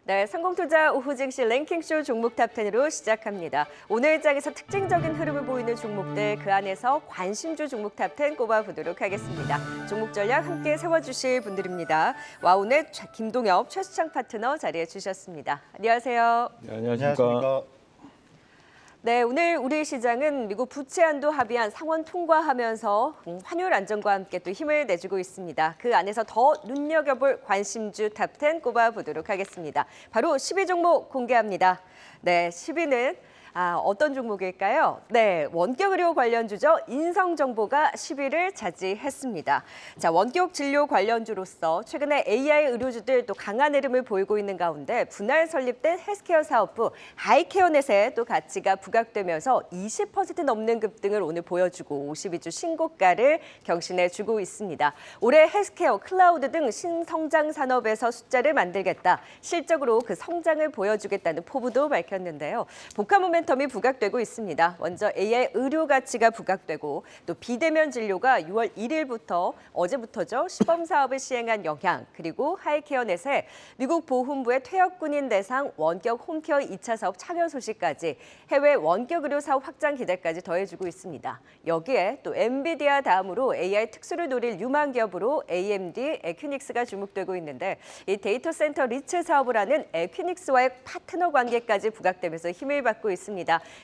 네, 성공투자 오후 증시 랭킹쇼 종목 탑10으로 시작합니다. 오늘 장에서 특징적인 흐름을 보이는 종목들, 그 안에서 관심주 종목 탑10 꼽아보도록 하겠습니다. 종목 전략 함께 세워주실 분들입니다. 와우넷 김동엽, 최수창 파트너 자리해 주셨습니다. 안녕하세요. 네, 안녕하십니까. 네, 오늘 우리 시장은 미국 부채 한도 합의안 상원 통과하면서 환율 안정과 함께 또 힘을 내주고 있습니다. 그 안에서 더 눈여겨볼 관심주 탑10 꼽아보도록 하겠습니다. 바로 10위 종목 공개합니다. 네, 10위는 어떤 종목일까요? 네, 원격의료 관련주죠. 인성정보가 10위를 차지했습니다. 자, 원격 진료 관련주로서 최근에 AI 의료주들 또 강한 흐름을 보이고 있는 가운데 분할 설립된 헬스케어 사업부 하이케어넷에 또 가치가 부각되면서 20% 넘는 급등을 오늘 보여주고 52주 신고가를 경신해주고 있습니다. 올해 헬스케어, 클라우드 등 신성장 산업에서 숫자를 만들겠다. 실적으로 그 성장을 보여주겠다는 포부도 밝혔는데요. 복합 모멘텀이 부각되고 있습니다. 먼저 AI 의료 가치가 부각되고 또 비대면 진료가 6월 1일부터 어제부터죠. 시범 사업을 시행한 영향, 그리고 하이케어넷의 미국 보훈부의 퇴역군인 대상 원격 홈케어 2차 사업 참여 소식까지 해외 원격 의료 사업 확장 기대까지 더해주고 있습니다. 여기에 또 엔비디아 다음으로 AI 특수를 노릴 유망 기업으로 AMD, 에퀴닉스가 주목되고 있는데 이 데이터 센터 리츠 사업을 하는 에퀴닉스와의 파트너 관계까지 부각되면서 힘을 받고 있습니다.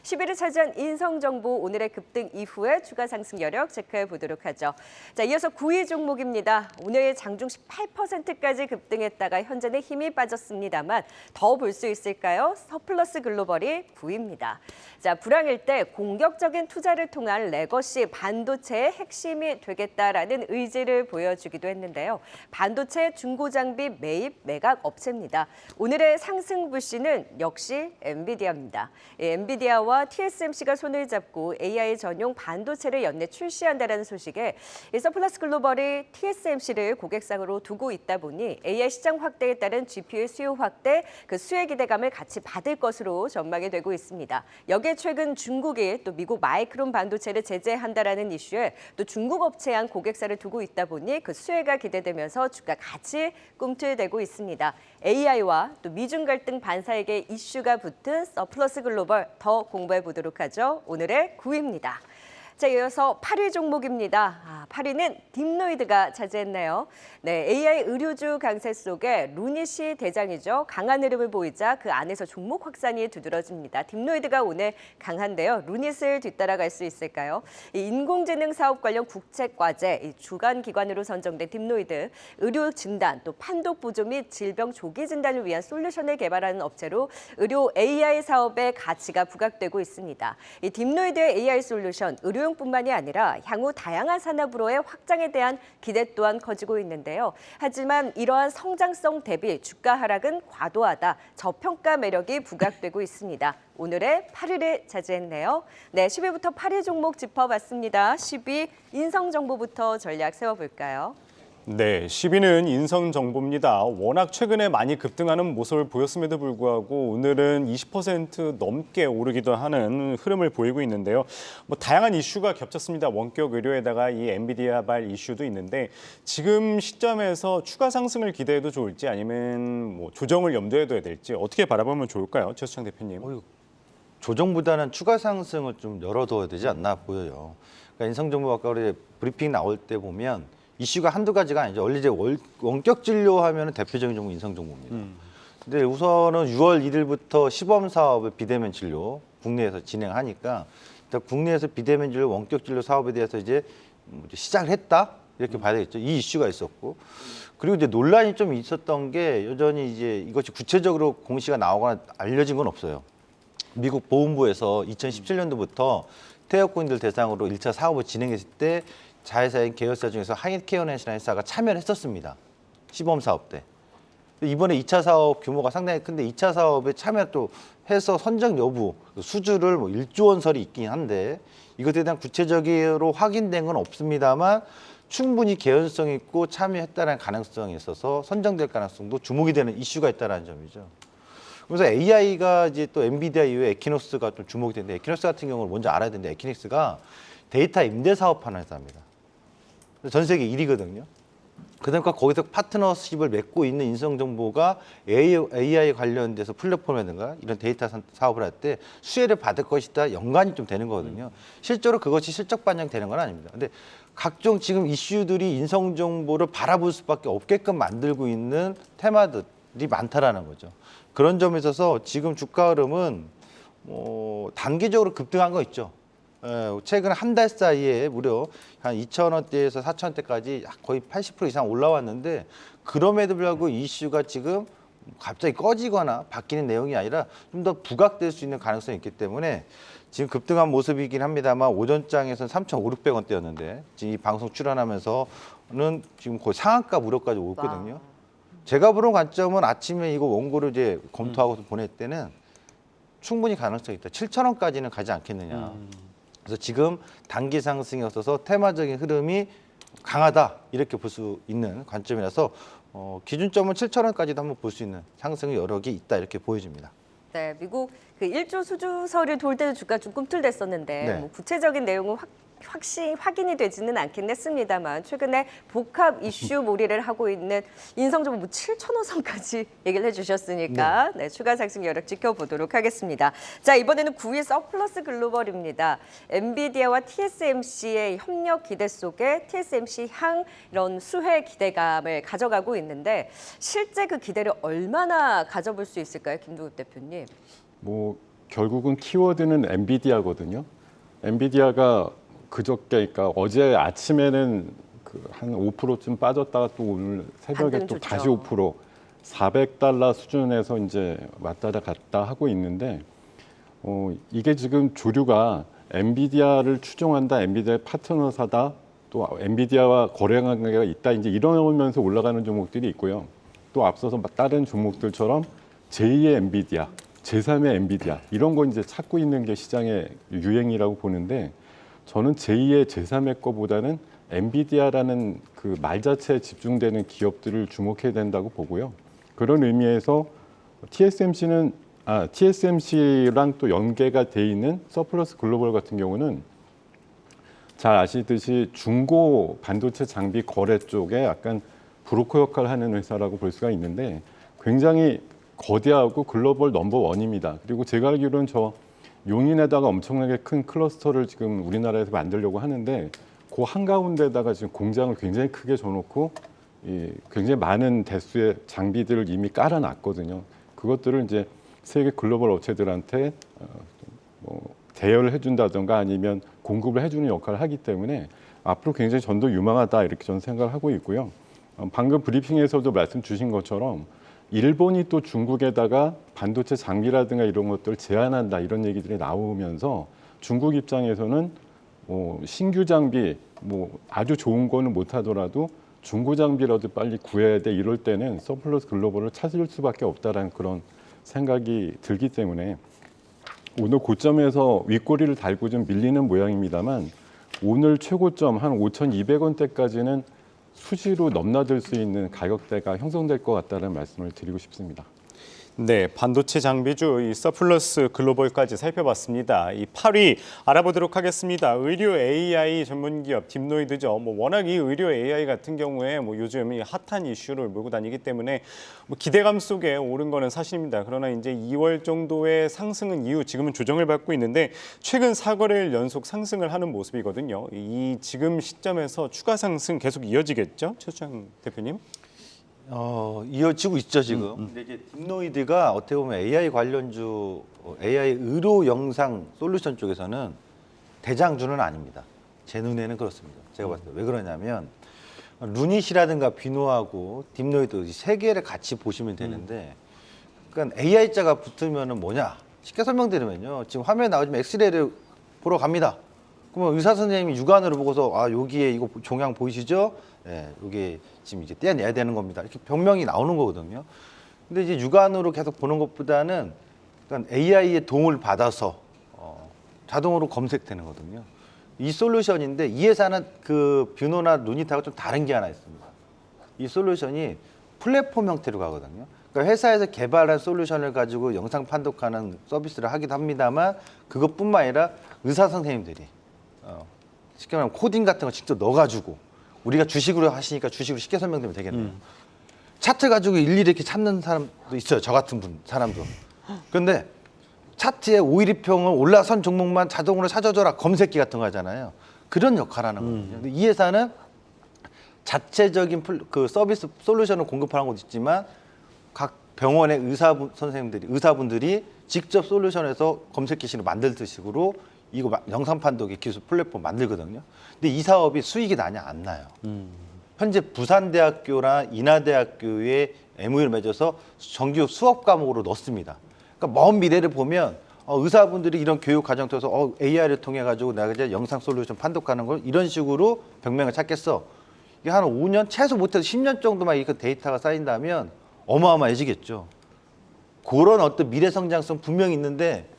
10위를 차지한 인성정보 오늘의 급등 이후에 추가 상승 여력 체크해 보도록 하죠. 자, 이어서 9위 종목입니다. 오늘 장중 18%까지 급등했다가 현재는 힘이 빠졌습니다만 더 볼 수 있을까요? 서플러스 글로벌이 9위입니다. 자, 불황일 때 공격적인 투자를 통한 레거시 반도체의 핵심이 되겠다라는 의지를 보여주기도 했는데요. 반도체 중고 장비 매입 매각 업체입니다. 오늘의 상승 불씨는 역시 엔비디아입니다. 엔비디아와 TSMC가 손을 잡고 AI 전용 반도체를 연내 출시한다는 소식에 서플러스 글로벌이 TSMC를 고객상으로 두고 있다 보니 AI 시장 확대에 따른 GPU 수요 확대, 그 수혜 기대감을 같이 받을 것으로 전망이 되고 있습니다. 여기에 최근 중국이 또 미국 마이크론 반도체를 제재한다라는 이슈에 또 중국 업체한 고객사를 두고 있다 보니 그 수혜가 기대되면서 주가 같이 꿈틀대고 있습니다. AI와 또 미중 갈등 반사에게 이슈가 붙은 서플러스 글로벌 더 공부해 보도록 하죠. 오늘의 9위입니다. 자, 이어서 8위 종목입니다. 8위는 딥노이드가 차지했네요. 네, AI 의료주 강세 속에 루닛이 대장이죠. 강한 흐름을 보이자 그 안에서 종목 확산이 두드러집니다. 딥노이드가 오늘 강한데요. 루닛을 뒤따라갈 수 있을까요? 이 인공지능 사업 관련 국책과제, 이 주간 기관으로 선정된 딥노이드, 의료 진단, 또 판독 보조 및 질병 조기 진단을 위한 솔루션을 개발하는 업체로 의료 AI 사업의 가치가 부각되고 있습니다. 이 딥노이드의 AI 솔루션, 의료용뿐만이 아니라 향후 다양한 산업으로의 확장에 대한 기대 또한 커지고 있는데요. 하지만 이러한 성장성 대비 주가 하락은 과도하다, 저평가 매력이 부각되고 있습니다. 오늘의 8위를 차지했네요. 네, 10위부터 8위 종목 짚어봤습니다. 10위 인성정보부터 전략 세워볼까요? 네, 10위는 인성정보입니다. 워낙 최근에 많이 급등하는 모습을 보였음에도 불구하고 오늘은 20% 넘게 오르기도 하는 흐름을 보이고 있는데요. 다양한 이슈가 겹쳤습니다. 원격 의료에다가 이 엔비디아발 이슈도 있는데 지금 시점에서 추가 상승을 기대해도 좋을지 아니면 조정을 염두에 둬야 될지 어떻게 바라보면 좋을까요? 최수창 대표님. 조정보다는 추가 상승을 좀 열어둬야 되지 않나 보여요. 그러니까 인성정보 아까 우리 브리핑 나올 때 보면 이슈가 한두 가지가 아니죠. 원래 이제 원격 진료하면 대표적인 종목 인성정보입니다. 근데 우선은 6월 1일부터 시범 사업을 비대면 진료 국내에서 진행하니까 국내에서 비대면 진료 원격 진료 사업에 대해서 이제 시작을 했다 이렇게 봐야 되겠죠. 이 이슈가 있었고 그리고 이제 논란이 좀 있었던 게 여전히 이제 이것이 구체적으로 공시가 나오거나 알려진 건 없어요. 미국 보훈부에서 2017년도부터 퇴역군인들 대상으로 1차 사업을 진행했을 때 자회사인 계열사 중에서 하이케어넷이라는 회사가 참여를 했었습니다. 시범 사업 때. 이번에 2차 사업 규모가 상당히 큰데 2차 사업에 참여 또 해서 선정 여부, 수주를 1조 원 설이 있긴 한데 이것에 대한 구체적으로 확인된 건 없습니다만 충분히 개연성 있고 참여했다는 가능성이 있어서 선정될 가능성도 주목이 되는 이슈가 있다는 점이죠. 그래서 AI가 이제 또 엔비디아 이후에 에퀴노스가 좀 주목이 되는데 에퀴노스 같은 경우는 먼저 알아야 되는데 에퀴닉스가 데이터 임대 사업하는 회사입니다. 전 세계 1위거든요. 그다음에 거기서 파트너십을 맺고 있는 인성정보가 AI 관련돼서 플랫폼이라든가 이런 데이터 사업을 할 때 수혜를 받을 것이다 연관이 좀 되는 거거든요. 실제로 그것이 실적 반영되는 건 아닙니다. 근데 각종 지금 이슈들이 인성정보를 바라볼 수밖에 없게끔 만들고 있는 테마들이 많다라는 거죠. 그런 점에 있어서 지금 주가 흐름은 단기적으로 급등한 거 있죠. 최근 한 달 사이에 무려 한 2,000원대에서 4,000원대까지 거의 80% 이상 올라왔는데 그럼에도 불구하고 이슈가 지금 갑자기 꺼지거나 바뀌는 내용이 아니라 좀 더 부각될 수 있는 가능성이 있기 때문에 지금 급등한 모습이긴 합니다만 오전장에서는 3,500원대였는데 지금 이 방송 출연하면서는 지금 거의 상한가 무렵까지 오고 있거든요. 제가 보는 관점은 아침에 이거 원고를 이제 검토하고 보낼 때는 충분히 가능성이 있다. 7,000원까지는 가지 않겠느냐. 그래서 지금 단기 상승에 없어서 테마적인 흐름이 강하다 이렇게 볼 수 있는 관점이라서 기준점은 7,000원까지도 한번 볼 수 있는 상승이 여러 개 있다 이렇게 보여집니다. 네, 미국 그 1조 수주서를 돌 때도 주가 좀 꿈틀댔었는데 네. 뭐 구체적인 내용은 확인이 되지는 않긴 했습니다만 최근에 복합 이슈 몰이를 하고 있는 인성정보 뭐 7,000원 선까지 얘기를 해주셨으니까 네, 추가 상승 여력 지켜보도록 하겠습니다. 자, 이번에는 9위 서플러스 글로벌입니다. 엔비디아와 TSMC의 협력 기대 속에 TSMC 향 이런 수혜 기대감을 가져가고 있는데 실제 그 기대를 얼마나 가져볼 수 있을까요, 김도급 대표님? 뭐 결국은 키워드는 엔비디아거든요. 엔비디아가 그저께, 그러니까 어제 아침에는 한 5%쯤 빠졌다가 또 오늘 새벽에 반등 또 좋죠. 다시 5%, 400달러 수준에서 이제 왔다 갔다 하고 있는데 이게 지금 주류가 엔비디아를 추종한다, 엔비디아의 파트너사다, 또 엔비디아와 거래 관계가 있다, 이제 이러면서 올라가는 종목들이 있고요. 또 앞서서 다른 종목들처럼 제2의 엔비디아, 제3의 엔비디아 이런 거 이제 찾고 있는 게 시장의 유행이라고 보는데. 저는 제2의 제3의 거보다는 엔비디아라는 그 말 자체에 집중되는 기업들을 주목해야 된다고 보고요. 그런 의미에서 TSMC랑 또 연계가 돼 있는 서플러스 글로벌 같은 경우는 잘 아시듯이 중고 반도체 장비 거래 쪽에 약간 브로커 역할을 하는 회사라고 볼 수가 있는데 굉장히 거대하고 글로벌 넘버 원입니다. 그리고 제가 알기로는 용인에다가 엄청나게 큰 클러스터를 지금 우리나라에서 만들려고 하는데 그 한가운데다가 지금 공장을 굉장히 크게 줘놓고 굉장히 많은 대수의 장비들을 이미 깔아놨거든요. 그것들을 이제 세계 글로벌 업체들한테 대여를 해준다든가 아니면 공급을 해주는 역할을 하기 때문에 앞으로 굉장히 전도 유망하다 이렇게 저는 생각을 하고 있고요. 방금 브리핑에서도 말씀 주신 것처럼 일본이 또 중국에다가 반도체 장비라든가 이런 것들을 제한한다 이런 얘기들이 나오면서 중국 입장에서는 신규 장비 아주 좋은 거는 못하더라도 중고 장비라도 빨리 구해야 돼 이럴 때는 서플러스 글로벌을 찾을 수밖에 없다라는 그런 생각이 들기 때문에 오늘 고점에서 윗꼬리를 달고 좀 밀리는 모양입니다만 오늘 최고점 한 5,200원대까지는 수시로 넘나들 수 있는 가격대가 형성될 것 같다는 말씀을 드리고 싶습니다. 네, 반도체 장비주 이 서플러스 글로벌까지 살펴봤습니다. 이 8위 알아보도록 하겠습니다. 의료 AI 전문 기업 딥노이드죠. 워낙 이 의료 AI 같은 경우에 요즘 이 핫한 이슈를 몰고 다니기 때문에 기대감 속에 오른 거는 사실입니다. 그러나 이제 2월 정도의 상승은 이후 지금은 조정을 받고 있는데 최근 4거래일 연속 상승을 하는 모습이거든요. 이 지금 시점에서 추가 상승 계속 이어지겠죠, 최수장 대표님? 이어지고 있죠 지금. 근데 이제 딥노이드가 어떻게 보면 AI 관련주, AI 의료 영상 솔루션 쪽에서는 대장주는 아닙니다. 제 눈에는 그렇습니다. 제가 봤을 때 왜 그러냐면 루닛이라든가 비노하고 딥노이드 세 개를 같이 보시면 되는데, 그러니까 AI 자가 붙으면은 뭐냐? 쉽게 설명드리면요, 지금 화면에 나오지만 엑스레이를 보러 갑니다. 그러면 의사 선생님이 육안으로 보고서 여기에 이거 종양 보이시죠? 예, 여기 지금 이제 떼어내야 되는 겁니다. 이렇게 병명이 나오는 거거든요. 근데 이제 육안으로 계속 보는 것보다는 그러니까 AI의 도움을 받아서 자동으로 검색되는 거거든요. 이 솔루션인데 이 회사는 그 뷰노나 루닛하고 좀 다른 게 하나 있습니다. 이 솔루션이 플랫폼 형태로 가거든요. 그러니까 회사에서 개발한 솔루션을 가지고 영상 판독하는 서비스를 하기도 합니다만 그것뿐만 아니라 의사 선생님들이 쉽게 말하면 코딩 같은 거 직접 넣어가지고 우리가 주식으로 하시니까 주식으로 쉽게 설명드리면 되겠네요. 차트 가지고 일일이 이렇게 찾는 사람도 있어요. 저 같은 사람도. 그런데 차트에 5일이평을 올라선 종목만 자동으로 찾아줘라 검색기 같은 거 하잖아요. 그런 역할을 하는 거거든요. 근데 이 회사는 자체적인 그 서비스 솔루션을 공급하는 것도 있지만 각 병원의 의사분들이 직접 솔루션에서 검색기식으로 만들듯식으로 이거 영상 판독의 기술 플랫폼 만들거든요. 근데 이 사업이 수익이 나냐 안 나요. 현재 부산대학교나 인하대학교에 MOU를 맺어서 정규 수업 과목으로 넣습니다. 그러니까 먼 미래를 보면 의사분들이 이런 교육 과정 통해서 AI를 통해 가지고 내가 이제 영상 솔루션 판독하는 걸 이런 식으로 병명을 찾겠어. 이게 한 5년 최소 못해도 10년 정도만 이렇게 데이터가 쌓인다면 어마어마해지겠죠. 그런 어떤 미래 성장성 분명히 있는데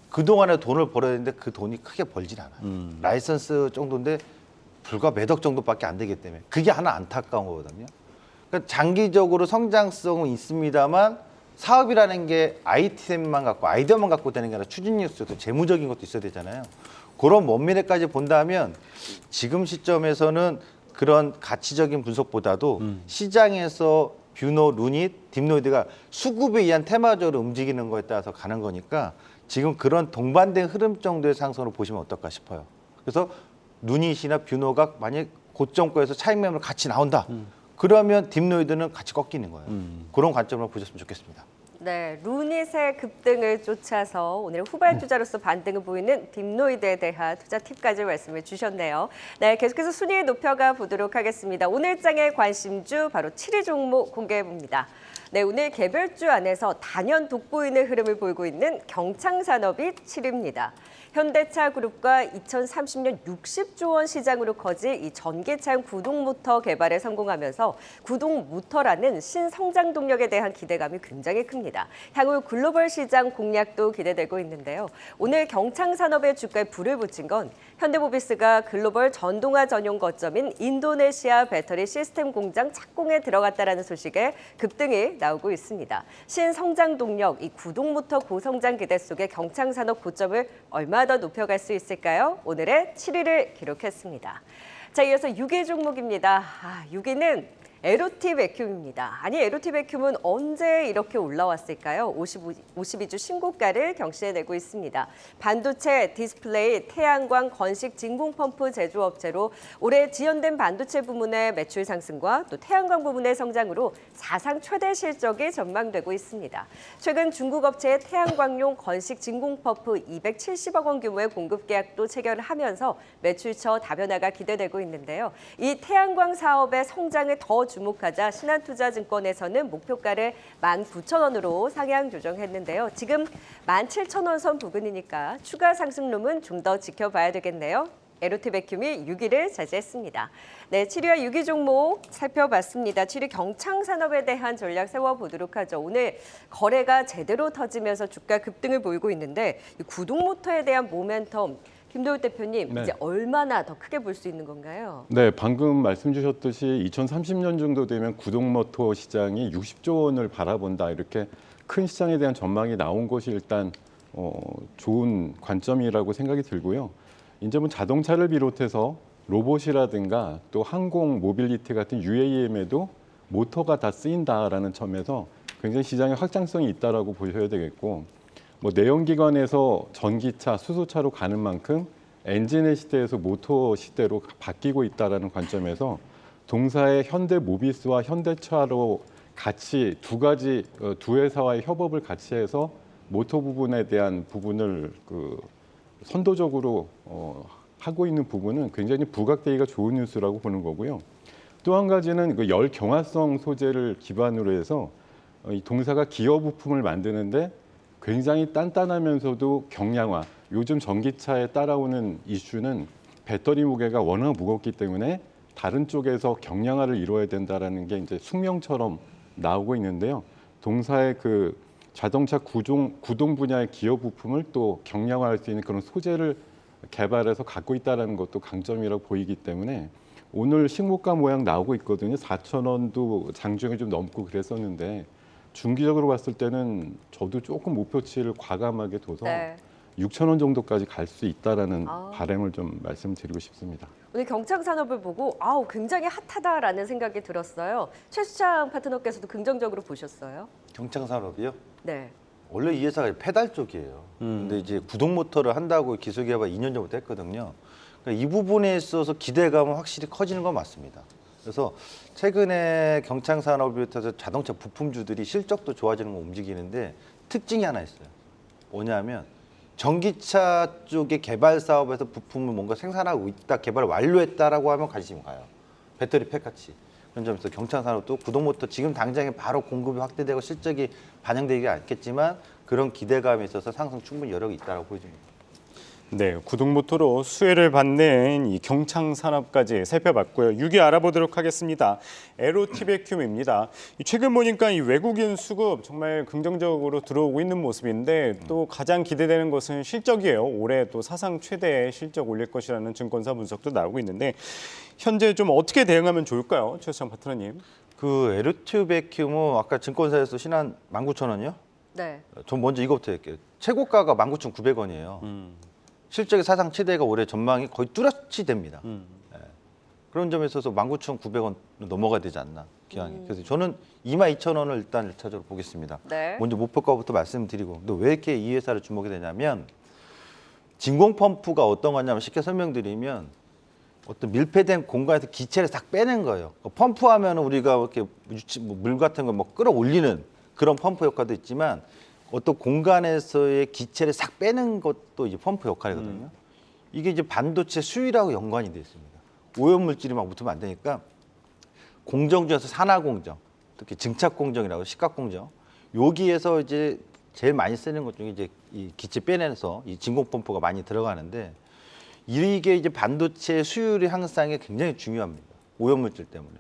그동안에 돈을 벌어야 되는데 그 돈이 크게 벌진 않아요. 라이선스 정도인데 불과 몇 억 정도밖에 안 되기 때문에 그게 하나 안타까운 거거든요. 그러니까 장기적으로 성장성은 있습니다만 사업이라는 게 IT만 갖고 아이디어만 갖고 되는 게 아니라 추진력도 재무적인 것도 있어야 되잖아요. 그런 먼 미래까지 본다면 지금 시점에서는 그런 가치적인 분석보다도 시장에서 뷰노, 루닛, 딥노이드가 수급에 의한 테마적으로 움직이는 거에 따라서 가는 거니까 지금 그런 동반된 흐름 정도의 상승으로 보시면 어떨까 싶어요. 그래서 루닛이나 뷰노가 만약 고점권에서 차익 매물 같이 나온다. 그러면 딥노이드는 같이 꺾이는 거예요. 그런 관점으로 보셨으면 좋겠습니다. 네, 루닛의 급등을 쫓아서 오늘 후발 투자로서 반등을 보이는 딥노이드에 대한 투자 팁까지 말씀해 주셨네요. 네, 계속해서 순위 높여가 보도록 하겠습니다. 오늘 장의 관심주 바로 7위 종목 공개해 봅니다. 네, 오늘 개별주 안에서 단연 돋보이는 흐름을 보이고 있는 경창산업이 7위입니다. 현대차 그룹과 2030년 60조 원 시장으로 커질 이 전기차용 구동모터 개발에 성공하면서 구동모터라는 신성장 동력에 대한 기대감이 굉장히 큽니다. 향후 글로벌 시장 공략도 기대되고 있는데요. 오늘 경창산업의 주가에 불을 붙인 건 현대모비스가 글로벌 전동화 전용 거점인 인도네시아 배터리 시스템 공장 착공에 들어갔다라는 소식에 급등이 나오고 있습니다. 신성장 동력, 이 구동모터 고성장 기대 속에 경창산업 고점을 얼마 더 높여갈 수 있을까요? 오늘의 7위를 기록했습니다. 자, 이어서 6위 종목입니다. 6위는 에로티 베큐움입니다. 아니, 에로티 베큐움은 언제 이렇게 올라왔을까요? 52주 신고가를 경신해내고 있습니다. 반도체, 디스플레이, 태양광, 건식, 진공펌프 제조업체로 올해 지연된 반도체 부문의 매출 상승과 또 태양광 부문의 성장으로 사상 최대 실적이 전망되고 있습니다. 최근 중국 업체의 태양광용 건식 진공펌프 270억 원 규모의 공급 계약도 체결을 하면서 매출처 다변화가 기대되고 있는데요. 이 태양광 사업의 성장을 더 주목하자 신한투자증권에서는 목표가를 19,000원으로 상향 조정했는데요. 지금 17,000원 선 부근이니까 추가 상승룸은 좀 더 지켜봐야 되겠네요. 에로티 베큐움이 6위를 차지했습니다. 네, 7위와 6위 종목 살펴봤습니다. 7위 경창산업에 대한 전략 세워보도록 하죠. 오늘 거래가 제대로 터지면서 주가 급등을 보이고 있는데 이 구동모터에 대한 모멘텀 김도우 대표님, 네. 이제 얼마나 더 크게 볼 수 있는 건가요? 네, 방금 말씀 주셨듯이 2030년 정도 되면 구동모터 시장이 60조 원을 바라본다 이렇게 큰 시장에 대한 전망이 나온 것이 일단 좋은 관점이라고 생각이 들고요. 이제 뭐 자동차를 비롯해서 로봇이라든가 또 항공 모빌리티 같은 UAM에도 모터가 다 쓰인다라는 점에서 굉장히 시장의 확장성이 있다라고 보셔야 되겠고, 뭐 내연기관에서 전기차, 수소차로 가는 만큼 엔진의 시대에서 모터 시대로 바뀌고 있다라는 관점에서 동사의 현대모비스와 현대차로 같이 두 회사와의 협업을 같이 해서 모터 부분에 대한 부분을 선도적으로 하고 있는 부분은 굉장히 부각되기가 좋은 뉴스라고 보는 거고요. 또 한 가지는 그 열 경화성 소재를 기반으로 해서 이 동사가 기어 부품을 만드는데 굉장히 단단하면서도 경량화. 요즘 전기차에 따라오는 이슈는 배터리 무게가 워낙 무겁기 때문에 다른 쪽에서 경량화를 이루어야 된다라는 게 이제 숙명처럼 나오고 있는데요. 동사의 그 자동차 구동 분야의 기어 부품을 또 경량화할 수 있는 그런 소재를 개발해서 갖고 있다는 것도 강점이라고 보이기 때문에 오늘 신고가 모양 나오고 있거든요. 4,000원도 장중에 좀 넘고 그랬었는데 중기적으로 봤을 때는 저도 조금 목표치를 과감하게 둬서 네. 6,000원 정도까지 갈 수 있다라는 아. 바람을 좀 말씀드리고 싶습니다. 오늘 경창 산업을 보고 아우 굉장히 핫하다라는 생각이 들었어요. 최수창 파트너께서도 긍정적으로 보셨어요? 경창산업이요? 네. 원래 이 회사가 페달 쪽이에요. 근데 이제 구동 모터를 한다고 기술 개발 2년 전부터 했거든요. 그러니까 이 부분에 있어서 기대감은 확실히 커지는 건 맞습니다. 그래서 최근에 경창산업을 비롯해서 자동차 부품주들이 실적도 좋아지는 거 움직이는데 특징이 하나 있어요. 뭐냐면 전기차 쪽의 개발 사업에서 부품을 뭔가 생산하고 있다, 개발을 완료했다라고 하면 관심이 가요. 배터리 팩 같이. 그런 점에서 경창산업도 구동모터 지금 당장에 바로 공급이 확대되고 실적이 반영되지 않겠지만 그런 기대감에 있어서 상승 충분히 여력이 있다고 보여집니다. 네, 구동모터로 수혜를 받는 이 경창산업까지 살펴봤고요. 6위 알아보도록 하겠습니다. 에로티베큐입니다. 최근 보니까 이 외국인 수급 정말 긍정적으로 들어오고 있는 모습인데 또 가장 기대되는 것은 실적이에요. 올해 또 사상 최대의 실적 올릴 것이라는 증권사 분석도 나오고 있는데 현재 좀 어떻게 대응하면 좋을까요, 최수창 파트너님? 그 에르튜베큐은 아까 증권사에서 신한 19,000원이요? 네. 전 먼저 이거부터 할게요. 최고가가 19,900원이에요. 실적의 사상 최대가 올해 전망이 거의 뚜렷이 됩니다. 예. 그런 점에 있어서 19,900원 넘어가야 되지 않나 기왕이. 그래서 저는 22,000원을 일단 1차적으로 보겠습니다. 네. 먼저 목표가부터 말씀드리고, 근데 왜 이렇게 이 회사를 주목이 되냐면 진공 펌프가 어떤 거냐면 쉽게 설명드리면 어떤 밀폐된 공간에서 기체를 싹 빼낸 거예요. 펌프하면 우리가 이렇게 물 같은 걸 뭐 끌어올리는 그런 펌프 역할도 있지만 어떤 공간에서의 기체를 싹 빼는 것도 이제 펌프 역할이거든요. 이게 이제 반도체 수율하고 연관이 되어 있습니다. 오염물질이 막 묻으면 안 되니까 공정 중에서 산화 공정, 특히 증착 공정이라고 식각 공정, 여기에서 이제 제일 많이 쓰는 것 중에 이제 이 기체 빼내서 이 진공 펌프가 많이 들어가는데 이게 이제 반도체 수율의 향상에 굉장히 중요합니다. 오염물질 때문에.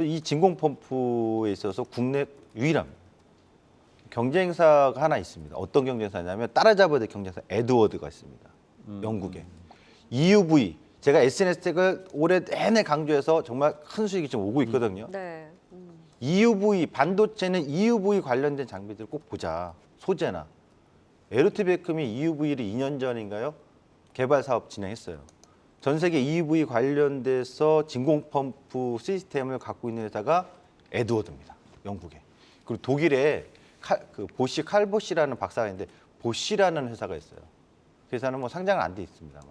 이 진공 펌프에 있어서 국내 유일합니다. 경쟁사가 하나 있습니다. 어떤 경쟁사냐면 따라잡아야 될 경쟁사 에드워드가 있습니다. 영국에. EUV. 제가 SNS 텍을 올해 내내 강조해서 정말 큰 수익이 지금 오고 있거든요. 네. EUV, 반도체는 EUV 관련된 장비들을 꼭 보자. 소재나. 에르티베쿰이 EUV를 2년 전인가요? 개발 사업 진행했어요. 전 세계 EUV 관련돼서 진공 펌프 시스템을 갖고 있는 회사가 에드워드입니다. 영국에. 그리고 독일에 그 보시 칼보시라는 박사가 있는데 보시라는 회사가 있어요. 그 회사는 뭐 상장은 안 돼 있습니다만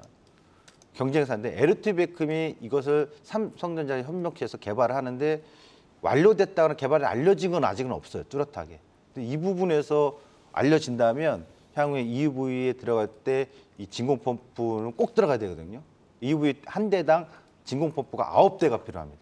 경쟁사인데 에르티베쿰이 이것을 삼성전자에 협력해서 개발을 하는데 완료됐다거나 개발이 알려진 건 아직은 없어요. 뚜렷하게. 근데 이 부분에서 알려진다면 향후에 EUV에 들어갈 때 이 진공 펌프는 꼭 들어가야 되거든요. EUV 한 대당 진공 펌프가 9대가 필요합니다.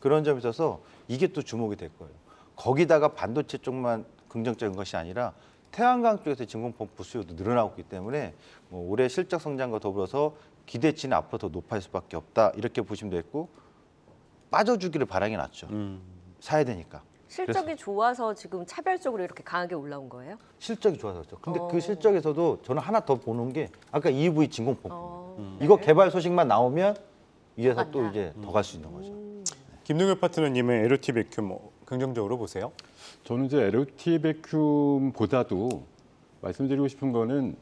그런 점에 있어서 이게 또 주목이 될 거예요. 거기다가 반도체 쪽만 긍정적인 것이 아니라 태양광 쪽에서 진공 펌프 수요도 늘어나고 있기 때문에 뭐 올해 실적 성장과 더불어서 기대치는 앞으로 더 높아질 수밖에 없다. 이렇게 보시면 되겠고 빠져주기를 바라긴 낫죠. 사야 되니까. 실적이 좋아서 지금 차별적으로 이렇게 강하게 올라온 거예요? 실적이 좋아서 그렇죠. 근데 그 실적에서도 저는 하나 더 보는 게 아까 EV 진공 펌프. 이거 개발 소식만 나오면 이 회사 또 이제 더 갈 수 있는 거죠. 김동엽 파트너님은 에로티베큐 긍정적으로 보세요? 저는 이제 에로티베큐보다도 말씀드리고 싶은 거는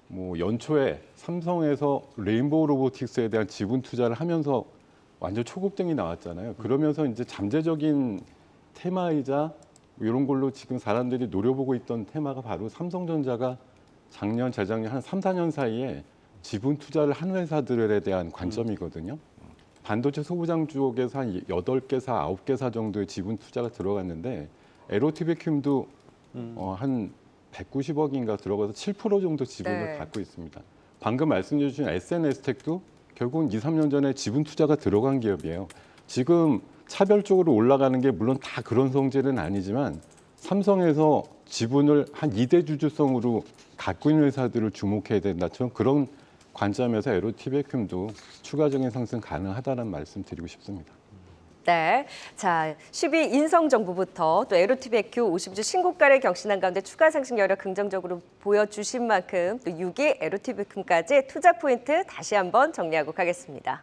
뭐 연초에 삼성에서 레인보우 로보틱스에 대한 지분 투자를 하면서 완전 초급등이 나왔잖아요. 그러면서 이제 잠재적인 테마이자 이런 걸로 지금 사람들이 노려보고 있던 테마가 바로 삼성전자가 작년, 재작년 한 3, 4년 사이에 지분 투자를 한 회사들에 대한 관점이거든요. 반도체 소부장 쪽에서 한 8개사, 9개사 정도의 지분 투자가 들어갔는데 에로티베큐도 한 190억인가 들어가서 7% 정도 지분을 네. 갖고 있습니다. 방금 말씀해 주신 SNS텍도 결국은 2, 3년 전에 지분 투자가 들어간 기업이에요. 지금 차별적으로 올라가는 게 물론 다 그런 성질은 아니지만 삼성에서 지분을 한 2대 주주성으로 갖고 있는 회사들을 주목해야 된다. 저는 그런 관점에서 에로티베큐도 추가적인 상승 가능하다는 말씀 드리고 싶습니다. 네. 자, 10위 인성정보부터 또 에로티베큐 50주 신고가를 경신한 가운데 추가 상승 여력 긍정적으로 보여주신 만큼 또 6위 에로티베큐까지 투자 포인트 다시 한번 정리하고 가겠습니다.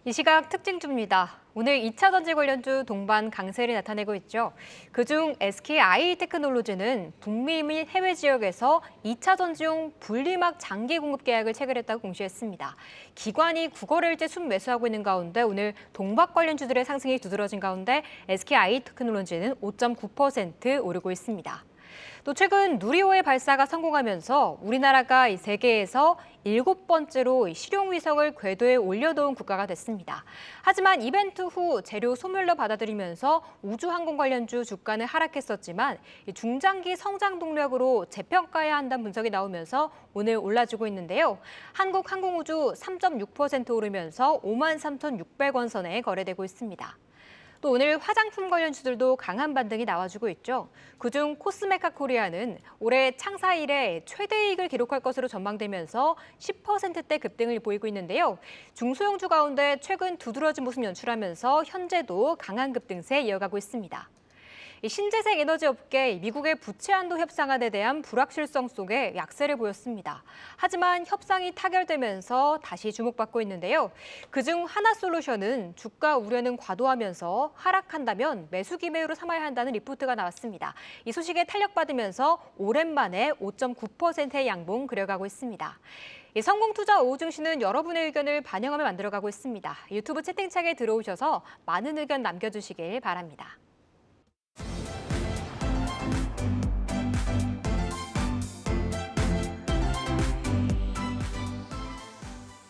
이 시각 특징주입니다. 오늘 2차 전지 관련주 동반 강세를 나타내고 있죠. 그중 SKI테크놀로지는 북미 및 해외 지역에서 2차 전지용 분리막 장기 공급 계약을 체결했다고 공시했습니다. 기관이 국거래일제 순매수하고 있는 가운데 오늘 동박 관련주들의 상승이 두드러진 가운데 SKI테크놀로지는 5.9% 오르고 있습니다. 또 최근 누리호의 발사가 성공하면서 우리나라가 세계에서 7번째로 실용위성을 궤도에 올려놓은 국가가 됐습니다. 하지만 이벤트 후 재료 소멸로 받아들이면서 우주항공 관련주 주가는 하락했었지만 중장기 성장 동력으로 재평가해야 한다는 분석이 나오면서 오늘 올라주고 있는데요. 한국항공우주 3.6% 오르면서 53,600원 선에 거래되고 있습니다. 또 오늘 화장품 관련주들도 강한 반등이 나와주고 있죠. 그중 코스메카 코리아는 올해 창사 이래 최대이익을 기록할 것으로 전망되면서 10%대 급등을 보이고 있는데요. 중소형주 가운데 최근 두드러진 모습 연출하면서 현재도 강한 급등세 이어가고 있습니다. 신재생 에너지 업계 미국의 부채 한도 협상안에 대한 불확실성 속에 약세를 보였습니다. 하지만 협상이 타결되면서 다시 주목받고 있는데요. 그중 하나솔루션은 주가 우려는 과도하면서 하락한다면 매수 기회로 삼아야 한다는 리포트가 나왔습니다. 이 소식에 탄력받으면서 오랜만에 5.9%의 양봉 그려가고 있습니다. 성공투자 오후 증시는 여러분의 의견을 반영하며 만들어가고 있습니다. 유튜브 채팅창에 들어오셔서 많은 의견 남겨주시길 바랍니다.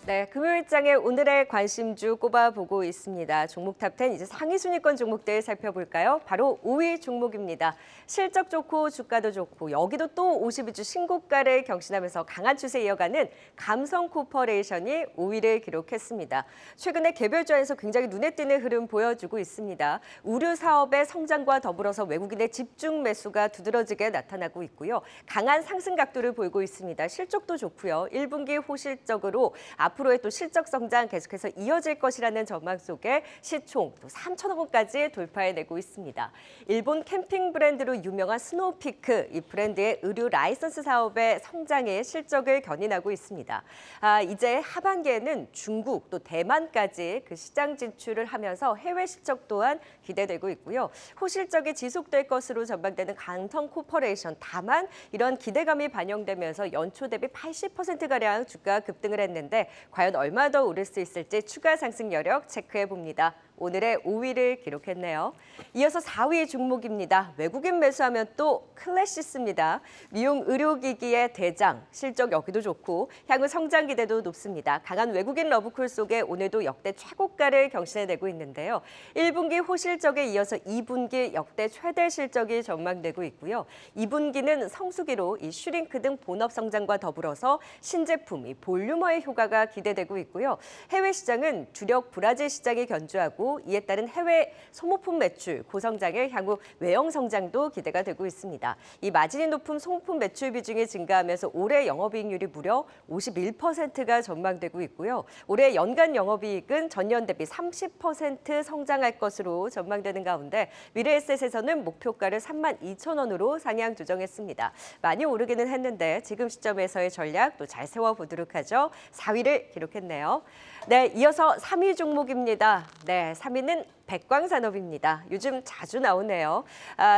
네, 금요일장에 오늘의 관심주 꼽아보고 있습니다. 종목 탑10 이제 상위 순위권 종목들 살펴볼까요? 바로 5위 종목입니다. 실적 좋고 주가도 좋고 여기도 또 52주 신고가를 경신하면서 강한 추세 이어가는 감성코퍼레이션이 5위를 기록했습니다. 최근에 개별주에서 굉장히 눈에 띄는 흐름 보여주고 있습니다. 우류 사업의 성장과 더불어서 외국인의 집중 매수가 두드러지게 나타나고 있고요. 강한 상승 각도를 보이고 있습니다. 실적도 좋고요. 1분기 호실적으로 앞으로의 또 실적 성장 계속해서 이어질 것이라는 전망 속에 시총 또 3천억 원까지 돌파해내고 있습니다. 일본 캠핑 브랜드로 유명한 스노우피크, 이 브랜드의 의류 라이선스 사업의 성장에 실적을 견인하고 있습니다. 이제 하반기에는 중국 또 대만까지 그 시장 진출을 하면서 해외 실적 또한 기대되고 있고요. 호실적이 지속될 것으로 전망되는 감성코퍼레이션. 다만 이런 기대감이 반영되면서 연초 대비 80%가량 주가 급등을 했는데 과연 얼마 더 오를 수 있을지 추가 상승 여력 체크해 봅니다. 오늘의 5위를 기록했네요. 이어서 4위 종목입니다. 외국인 매수하면 또 클래시스입니다. 미용 의료기기의 대장, 실적 여기도 좋고 향후 성장 기대도 높습니다. 강한 외국인 러브콜 속에 오늘도 역대 최고가를 경신해내고 있는데요. 1분기 호실적에 이어서 2분기 역대 최대 실적이 전망되고 있고요. 2분기는 성수기로 이 슈링크 등 본업 성장과 더불어서 신제품, 이 볼륨화의 효과가 기대되고 있고요. 해외 시장은 주력 브라질 시장이 견주하고 이에 따른 해외 소모품 매출 고성장을 향후 외형 성장도 기대가 되고 있습니다. 이 마진이 높은 소모품 매출 비중이 증가하면서 올해 영업이익률이 무려 51%가 전망되고 있고요. 올해 연간 영업이익은 전년 대비 30% 성장할 것으로 전망되는 가운데 미래에셋에서는 목표가를 32,000원으로 상향 조정했습니다. 많이 오르기는 했는데 지금 시점에서의 전략 또 잘 세워보도록 하죠. 4위를 기록했네요. 네, 이어서 3위 종목입니다. 네, 3위는 백광산업입니다. 요즘 자주 나오네요.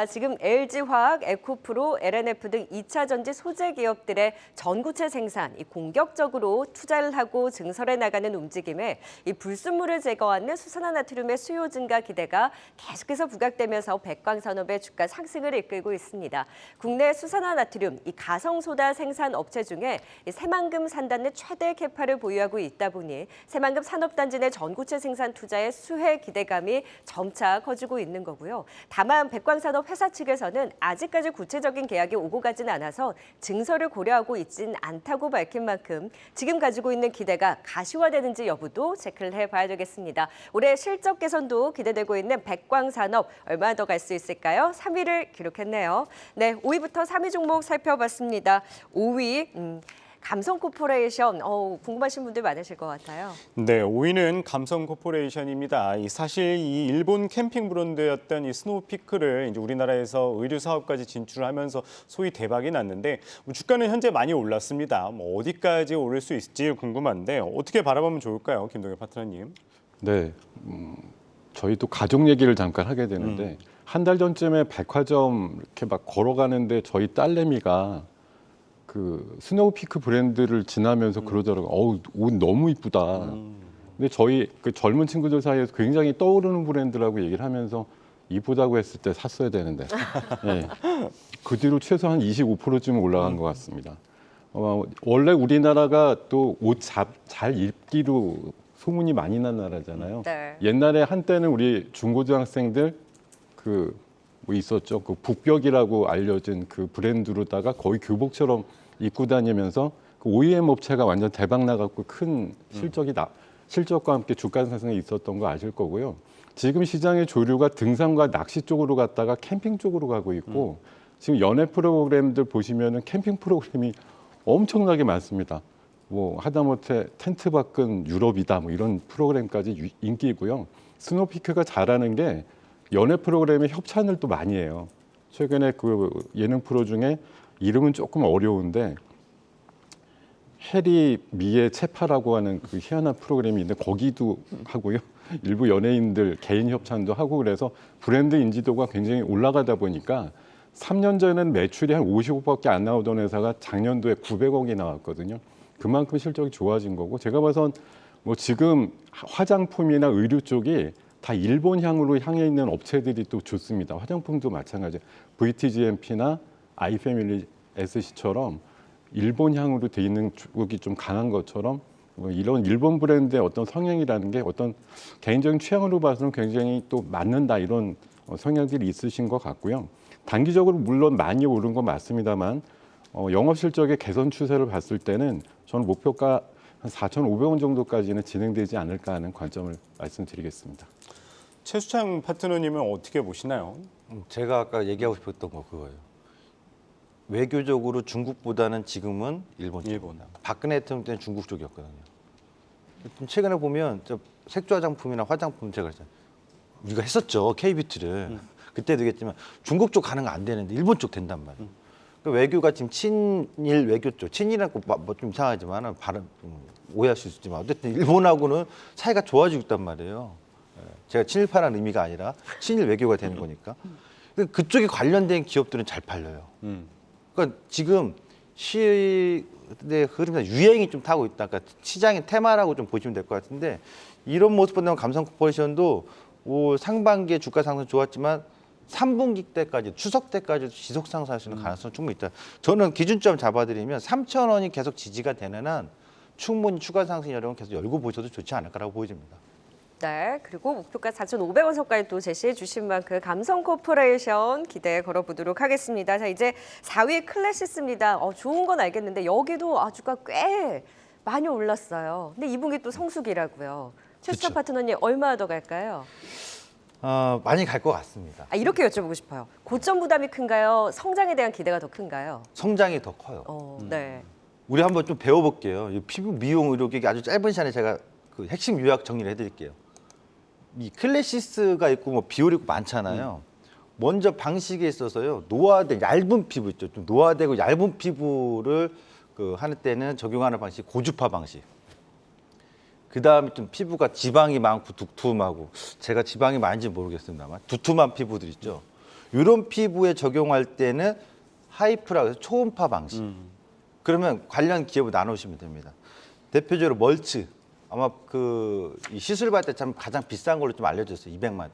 지금 LG화학, 에코프로, LNF 등 2차 전지 소재 기업들의 전구체 생산, 이 공격적으로 투자를 하고 증설해 나가는 움직임에 이 불순물을 제거하는 수산화나트륨의 수요 증가 기대가 계속해서 부각되면서 백광산업의 주가 상승을 이끌고 있습니다. 국내 수산화나트륨, 이 가성소다 생산 업체 중에 이 새만금 산단의 최대 캐파를 보유하고 있다 보니 새만금 산업단지 내 전구체 생산 투자의 수혜 기대감이 점차 커지고 있는 거고요. 다만 백광산업 회사 측에서는 아직까지 구체적인 계약이 오고 가진 않아서 증설을 고려하고 있지는 않다고 밝힌 만큼 지금 가지고 있는 기대가 가시화되는지 여부도 체크를 해봐야 되겠습니다. 올해 실적 개선도 기대되고 있는 백광산업 얼마나 더 갈 수 있을까요? 3위를 기록했네요. 네, 5위부터 3위 종목 살펴봤습니다. 5위 감성코퍼레이션, 궁금하신 분들 많으실 것 같아요. 네, 5위는 감성코퍼레이션입니다. 사실 이 일본 캠핑 브랜드였던 이 스노우피크를 이제 우리나라에서 의류 사업까지 진출하면서 소위 대박이 났는데 주가는 현재 많이 올랐습니다. 어디까지 오를 수 있을지 궁금한데 어떻게 바라보면 좋을까요, 김동현 파트너님? 네, 저희도 가족 얘기를 잠깐 하게 되는데 한 달 전쯤에 백화점 이렇게 막 걸어가는데 저희 딸내미가 그 스노우피크 브랜드를 지나면서 그러더라고요. 어우, 옷 너무 이쁘다. 근데 저희 그 젊은 친구들 사이에서 굉장히 떠오르는 브랜드라고 얘기를 하면서 이쁘다고 했을 때 샀어야 되는데 네. 그 뒤로 최소한 25%쯤 올라간 것 같습니다. 원래 우리나라가 또 옷 잘 입기로 소문이 많이 난 나라잖아요. 네. 옛날에 한때는 우리 중고등학생들 그 뭐 있었죠. 그 북벽이라고 알려진 그 브랜드로다가 거의 교복처럼 입고 다니면서 그 OEM 업체가 완전 대박 나갖고 큰 실적과 함께 주가 상승이 있었던 거 아실 거고요. 지금 시장의 조류가 등산과 낚시 쪽으로 갔다가 캠핑 쪽으로 가고 있고 지금 연애 프로그램들 보시면은 캠핑 프로그램이 엄청나게 많습니다. 뭐 하다못해 텐트 밖은 유럽이다 뭐 이런 프로그램까지 인기이고요. 스노피크가 잘하는 게 연애 프로그램에 협찬을 또 많이 해요. 최근에 그 예능 프로 중에 이름은 조금 어려운데 해리 미의 채파라고 하는 그 희한한 프로그램이 있는데 거기도 하고요. 일부 연예인들 개인 협찬도 하고 그래서 브랜드 인지도가 굉장히 올라가다 보니까 3년 전에는 매출이 한 50억밖에 안 나오던 회사가 작년도에 900억이 나왔거든요. 그만큼 실적이 좋아진 거고 제가 봐선 뭐 지금 화장품이나 의류 쪽이 다 일본향으로 향해 있는 업체들이 또 좋습니다. 화장품도 마찬가지예요. VTGMP나 아이패밀리 SC처럼 일본향으로 돼 있는 쪽이 좀 강한 것처럼 뭐 이런 일본 브랜드의 어떤 성향이라는 게 어떤 개인적인 취향으로 봐서는 굉장히 또 맞는다 이런 성향들이 있으신 것 같고요. 단기적으로 물론 많이 오른 건 맞습니다만 영업 실적의 개선 추세를 봤을 때는 저는 목표가 한 4,500원 정도까지는 진행되지 않을까 하는 관점을 말씀드리겠습니다. 최수창 파트너님은 어떻게 보시나요? 제가 아까 얘기하고 싶었던 거 그거예요. 외교적으로 중국보다는 지금은 일본 쪽. 일본. 박근혜 대통령 때는 중국 쪽이었거든요. 최근에 보면 저 색조 화장품이나 화장품 제가 우리가 했었죠. K뷰티를. 그때도 얘기했지만 중국 쪽 가는 거 안 되는데 일본 쪽 된단 말이에요. 그 외교가 지금 친일 외교 쪽, 친일하고 뭐 좀 이상하지만 발음 오해하실 수 있지만 어쨌든 일본하고는 사이가 좋아지고 있단 말이에요. 제가 친일파라는 의미가 아니라 친일 외교가 되는 거니까. 그쪽에 관련된 기업들은 잘 팔려요. 그러니까 지금 시의 흐름이 유행이 좀 타고 있다. 그러니까 시장의 테마라고 좀 보시면 될 것 같은데 이런 모습 본다면 감성코퍼레이션도 올 상반기에 주가 상승 좋았지만 3분기 때까지 추석 때까지 지속 상승할 수 있는 가능성이 충분히 있다. 저는 기준점 잡아드리면 3,000원이 계속 지지가 되는 한 충분히 추가 상승 여력은 계속 열고 보셔도 좋지 않을까라고 보여집니다. 네, 그리고 목표가 4,500원 선까지 또 제시해 주신 만큼 감성 코퍼레이션 기대에 걸어보도록 하겠습니다. 자, 이제 4위 클래시스입니다. 좋은 건 알겠는데 여기도 주가 꽤 많이 올랐어요. 근데 2분기 또 성수기라고요. 최수창 파트너님 얼마 더 갈까요? 많이 갈 것 같습니다. 이렇게 여쭤보고 싶어요. 고점 부담이 큰가요? 성장에 대한 기대가 더 큰가요? 성장이 더 커요. 네. 우리 한번 좀 배워볼게요. 이 피부 미용 의료기기 아주 짧은 시간에 제가 그 핵심 요약 정리를 해드릴게요. 이 클래시스가 있고 뭐 비올 있고 많잖아요. 먼저 방식에 있어서요. 노화된 얇은 피부 있죠. 좀 노화되고 얇은 피부를 그 하는 때는 적용하는 방식 고주파 방식. 그 다음에 좀 피부가 지방이 많고 두툼하고 제가 지방이 많은지 모르겠습니다만 두툼한 피부들 있죠. 이런 피부에 적용할 때는 하이프라고 해서 초음파 방식. 그러면 관련 기업을 나누시면 됩니다. 대표적으로 멀츠. 아마 이 시술 받을 때 참 가장 비싼 걸로 좀 알려졌어요. 200만 원.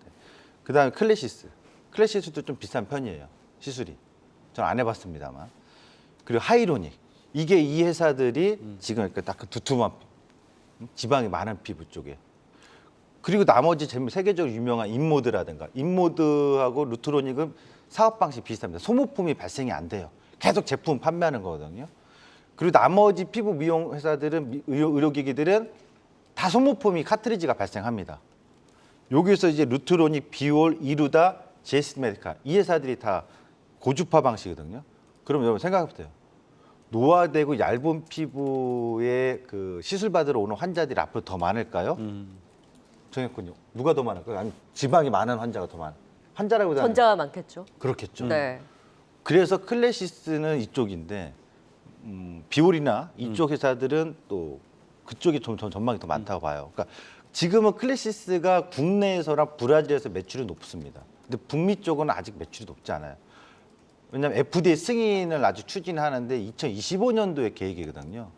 그 다음에 클래시스. 클래시스도 좀 비싼 편이에요. 시술이. 저는 안 해봤습니다만. 그리고 하이로닉. 이게 이 회사들이 지금 딱 그 두툼한 지방이 많은 피부 쪽에. 그리고 나머지 세계적으로 유명한 인모드라든가 인모드하고 루트로닉은 사업 방식 비슷합니다. 소모품이 발생이 안 돼요. 계속 제품 판매하는 거거든요. 그리고 나머지 피부 미용 회사들은 의료기기들은 다 소모품이 카트리지가 발생합니다. 여기서 이제 루트로닉, 비올, 이루다, 제스 메디카 이 회사들이 다 고주파 방식이거든요. 그럼 여러분 생각해보세요. 노화되고 얇은 피부에 그 시술 받으러 오는 환자들이 앞으로 더 많을까요? 정했군요. 누가 더 많을까요? 아니 지방이 많은 환자가 더 많아. 환자라고 전자가 많겠죠. 그렇겠죠. 네. 그래서 클래시스는 이쪽인데 비올이나 이쪽 회사들은 또 그쪽이 좀 전망이 더 많다고 봐요. 그러니까 지금은 클래시스가 국내에서랑 브라질에서 매출이 높습니다. 근데 북미 쪽은 아직 매출이 높지 않아요. 왜냐하면 FDA 승인을 아직 추진하는데 2025년도에 계획이거든요.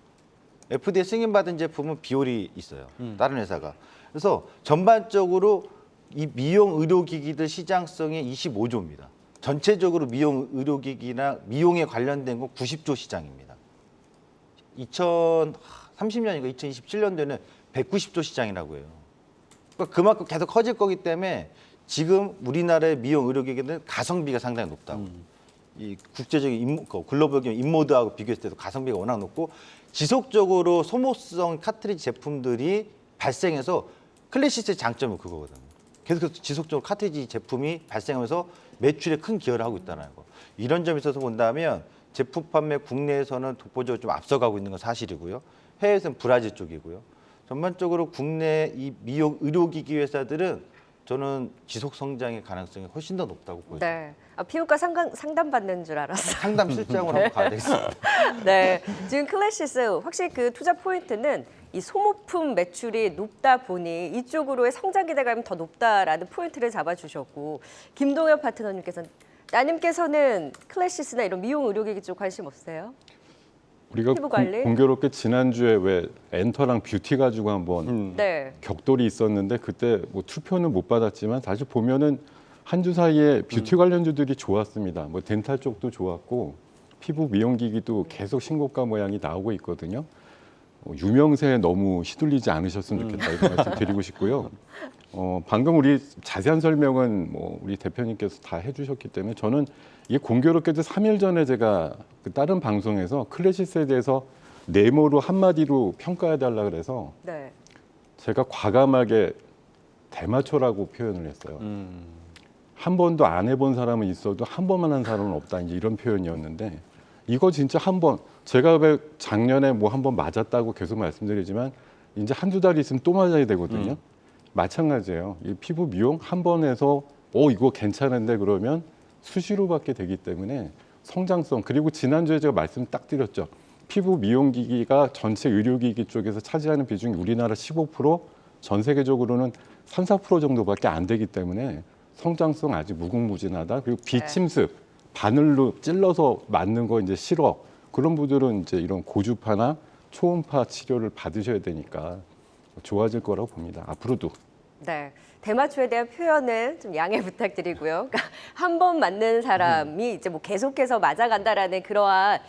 FDA 승인받은 제품은 비율이 있어요. 다른 회사가. 그래서 전반적으로 이 미용 의료기기들 시장성이 25조입니다. 전체적으로 미용 의료기기나 미용에 관련된 건 90조 시장입니다. 2030년인가 2027년도에는 190조 시장이라고 해요. 그러니까 그만큼 계속 커질 거기 때문에 지금 우리나라의 미용 의료기기는 가성비가 상당히 높다고. 이 국제적인 글로벌 인모드하고 비교했을 때도 가성비가 워낙 높고 지속적으로 소모성 카트리지 제품들이 발생해서 클래시스의 장점은 그거거든요. 계속해서 지속적으로 카트리지 제품이 발생하면서 매출에 큰 기여를 하고 있다는 거. 이런 점에 있어서 본다면 제품 판매 국내에서는 독보적으로 좀 앞서가고 있는 건 사실이고요. 해외에서는 브라질 쪽이고요. 전반적으로 국내 이 미용 의료기기 회사들은 저는 지속 성장의 가능성이 훨씬 더 높다고 보여요. 네. 피부과 상담 받는 줄 알았어요. 상담 실장으로 한번 가야 되겠습니다. 네, 지금 클래시스 확실히 그 투자 포인트는 이 소모품 매출이 높다 보니 이쪽으로의 성장 기대감이 더 높다라는 포인트를 잡아주셨고 김동엽 파트너님께서는 따님께서는 클래시스나 이런 미용 의료기기 쪽 관심 없으세요? 우리가 피부 관리? 공교롭게 지난주에 왜 엔터랑 뷰티 가지고 한번 네. 격돌이 있었는데 그때 뭐 투표는 못 받았지만 사실 보면은 한 주 사이에 뷰티 관련주들이 좋았습니다. 뭐 덴탈 쪽도 좋았고 피부 미용기기도 계속 신고가 모양이 나오고 있거든요. 유명세에 너무 휘둘리지 않으셨으면 좋겠다 이런 말씀 드리고 싶고요. 방금 우리 자세한 설명은 뭐 우리 대표님께서 다 해주셨기 때문에 저는 이게 공교롭게도 3일 전에 제가 그 다른 방송에서 클래시스에 대해서 네모로 한마디로 평가해달라 그래서 네. 제가 과감하게 대마초라고 표현을 했어요. 한 번도 안 해본 사람은 있어도 한 번만 한 사람은 없다 이제 이런 표현이었는데 이거 진짜 한 번 제가 왜 작년에 뭐 한 번 맞았다고 계속 말씀드리지만 이제 한두 달 있으면 또 맞아야 되거든요. 마찬가지예요. 이 피부 미용 한 번 해서 이거 괜찮은데 그러면 수시로 받게 되기 때문에 성장성 그리고 지난주에 제가 말씀 딱 드렸죠. 피부 미용기기가 전체 의료기기 쪽에서 차지하는 비중이 우리나라 15%, 전 세계적으로는 3, 4% 정도밖에 안 되기 때문에 성장성 아직 무궁무진하다. 그리고 비침습, 바늘로 찔러서 맞는 거 이제 싫어. 그런 분들은 이제 이런 고주파나 초음파 치료를 받으셔야 되니까 좋아질 거라고 봅니다. 앞으로도. 네. 대마초에 대한 표현은 좀 양해 부탁드리고요. 그러니까 한 번 맞는 사람이 이제 뭐 계속해서 맞아간다라는 그러한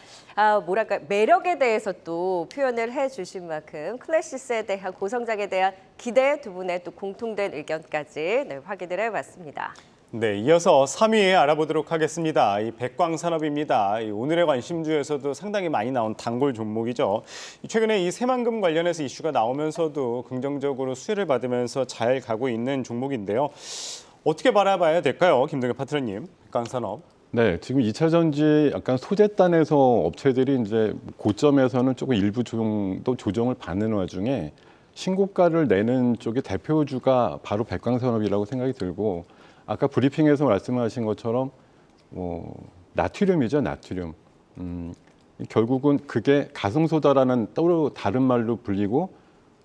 뭐랄까 매력에 대해서 또 표현을 해주신 만큼 클래시스에 대한 고성장에 대한 기대 두 분의 또 공통된 의견까지 확인을 해봤습니다. 네, 이어서 3위 알아보도록 하겠습니다. 이 백광산업입니다. 오늘의 관심주에서도 상당히 많이 나온 단골 종목이죠. 최근에 이 새만금 관련해서 이슈가 나오면서도 긍정적으로 수혜를 받으면서 잘 가고 있는 종목인데요. 어떻게 바라봐야 될까요, 김동엽 파트너님? 백광산업. 네, 지금 2차 전지 약간 소재단에서 업체들이 이제 고점에서는 조금 일부 정도 조정을 받는 와중에 신고가를 내는 쪽의 대표주가 바로 백광산업이라고 생각이 들고 아까 브리핑에서 말씀하신 것처럼 나트륨이죠, 나트륨. 결국은 그게 가성소다라는 또 다른 말로 불리고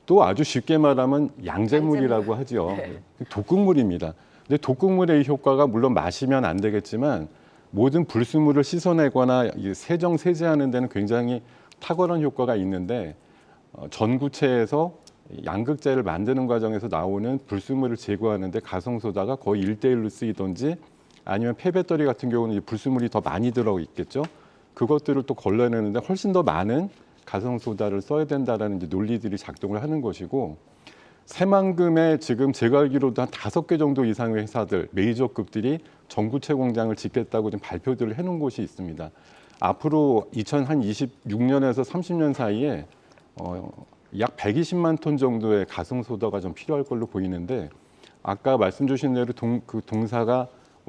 또 아주 쉽게 말하면 양잿물이라고 하죠. 네. 독극물입니다. 근데 독극물의 효과가 물론 마시면 안 되겠지만 모든 불순물을 씻어내거나 세정, 세제하는 데는 굉장히 탁월한 효과가 있는데 전구체에서 양극재를 만드는 과정에서 나오는 불순물을 제거하는데 가성소다가 거의 1대1로 쓰이든지 아니면 폐배터리 같은 경우는 불순물이 더 많이 들어 있겠죠. 그것들을 또 걸러내는데 훨씬 더 많은 가성소다를 써야 된다라는 이제 논리들이 작동을 하는 것이고 새만금에 지금 제가 알기로도 한 5개 정도 이상의 회사들 메이저급들이 전구체 공장을 짓겠다고 지금 발표들을 해놓은 곳이 있습니다. 앞으로 2026년에서 30년 사이에 약 120만 톤 정도의 가성소다가 좀 필요할 걸로 보이는데 아까 말씀 주신 대로 그 동사가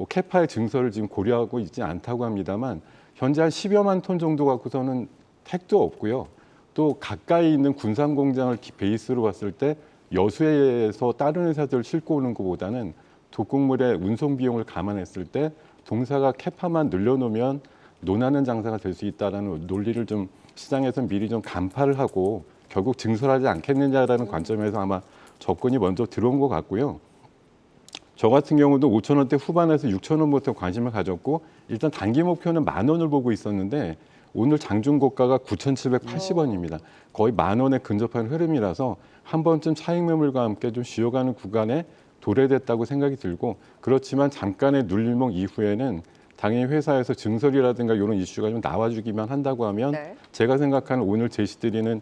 캐파의 증설을 지금 고려하고 있지 않다고 합니다만 현재 한 10여만 톤 정도 갖고서는 택도 없고요. 또 가까이 있는 군산 공장을 베이스로 봤을 때 여수에서 다른 회사들 싣고 오는 것보다는 독극물의 운송 비용을 감안했을 때 동사가 캐파만 늘려놓으면 논하는 장사가 될 수 있다는 논리를 좀 시장에서 미리 좀 간파를 하고 결국 증설하지 않겠느냐라는 관점에서 아마 접근이 먼저 들어온 것 같고요. 저 같은 경우도 5,000원대 후반에서 6,000원부터 관심을 가졌고 일단 단기 목표는 10,000원을 보고 있었는데 오늘 장중 고가가 9,780원입니다. 거의 10,000원에 근접한 흐름이라서 한 번쯤 차익 매물과 함께 좀 쉬어가는 구간에 도래됐다고 생각이 들고 그렇지만 잠깐의 눌림목 이후에는 당연히 회사에서 증설이라든가 이런 이슈가 좀 나와주기만 한다고 하면 네. 제가 생각하는 오늘 제시드리는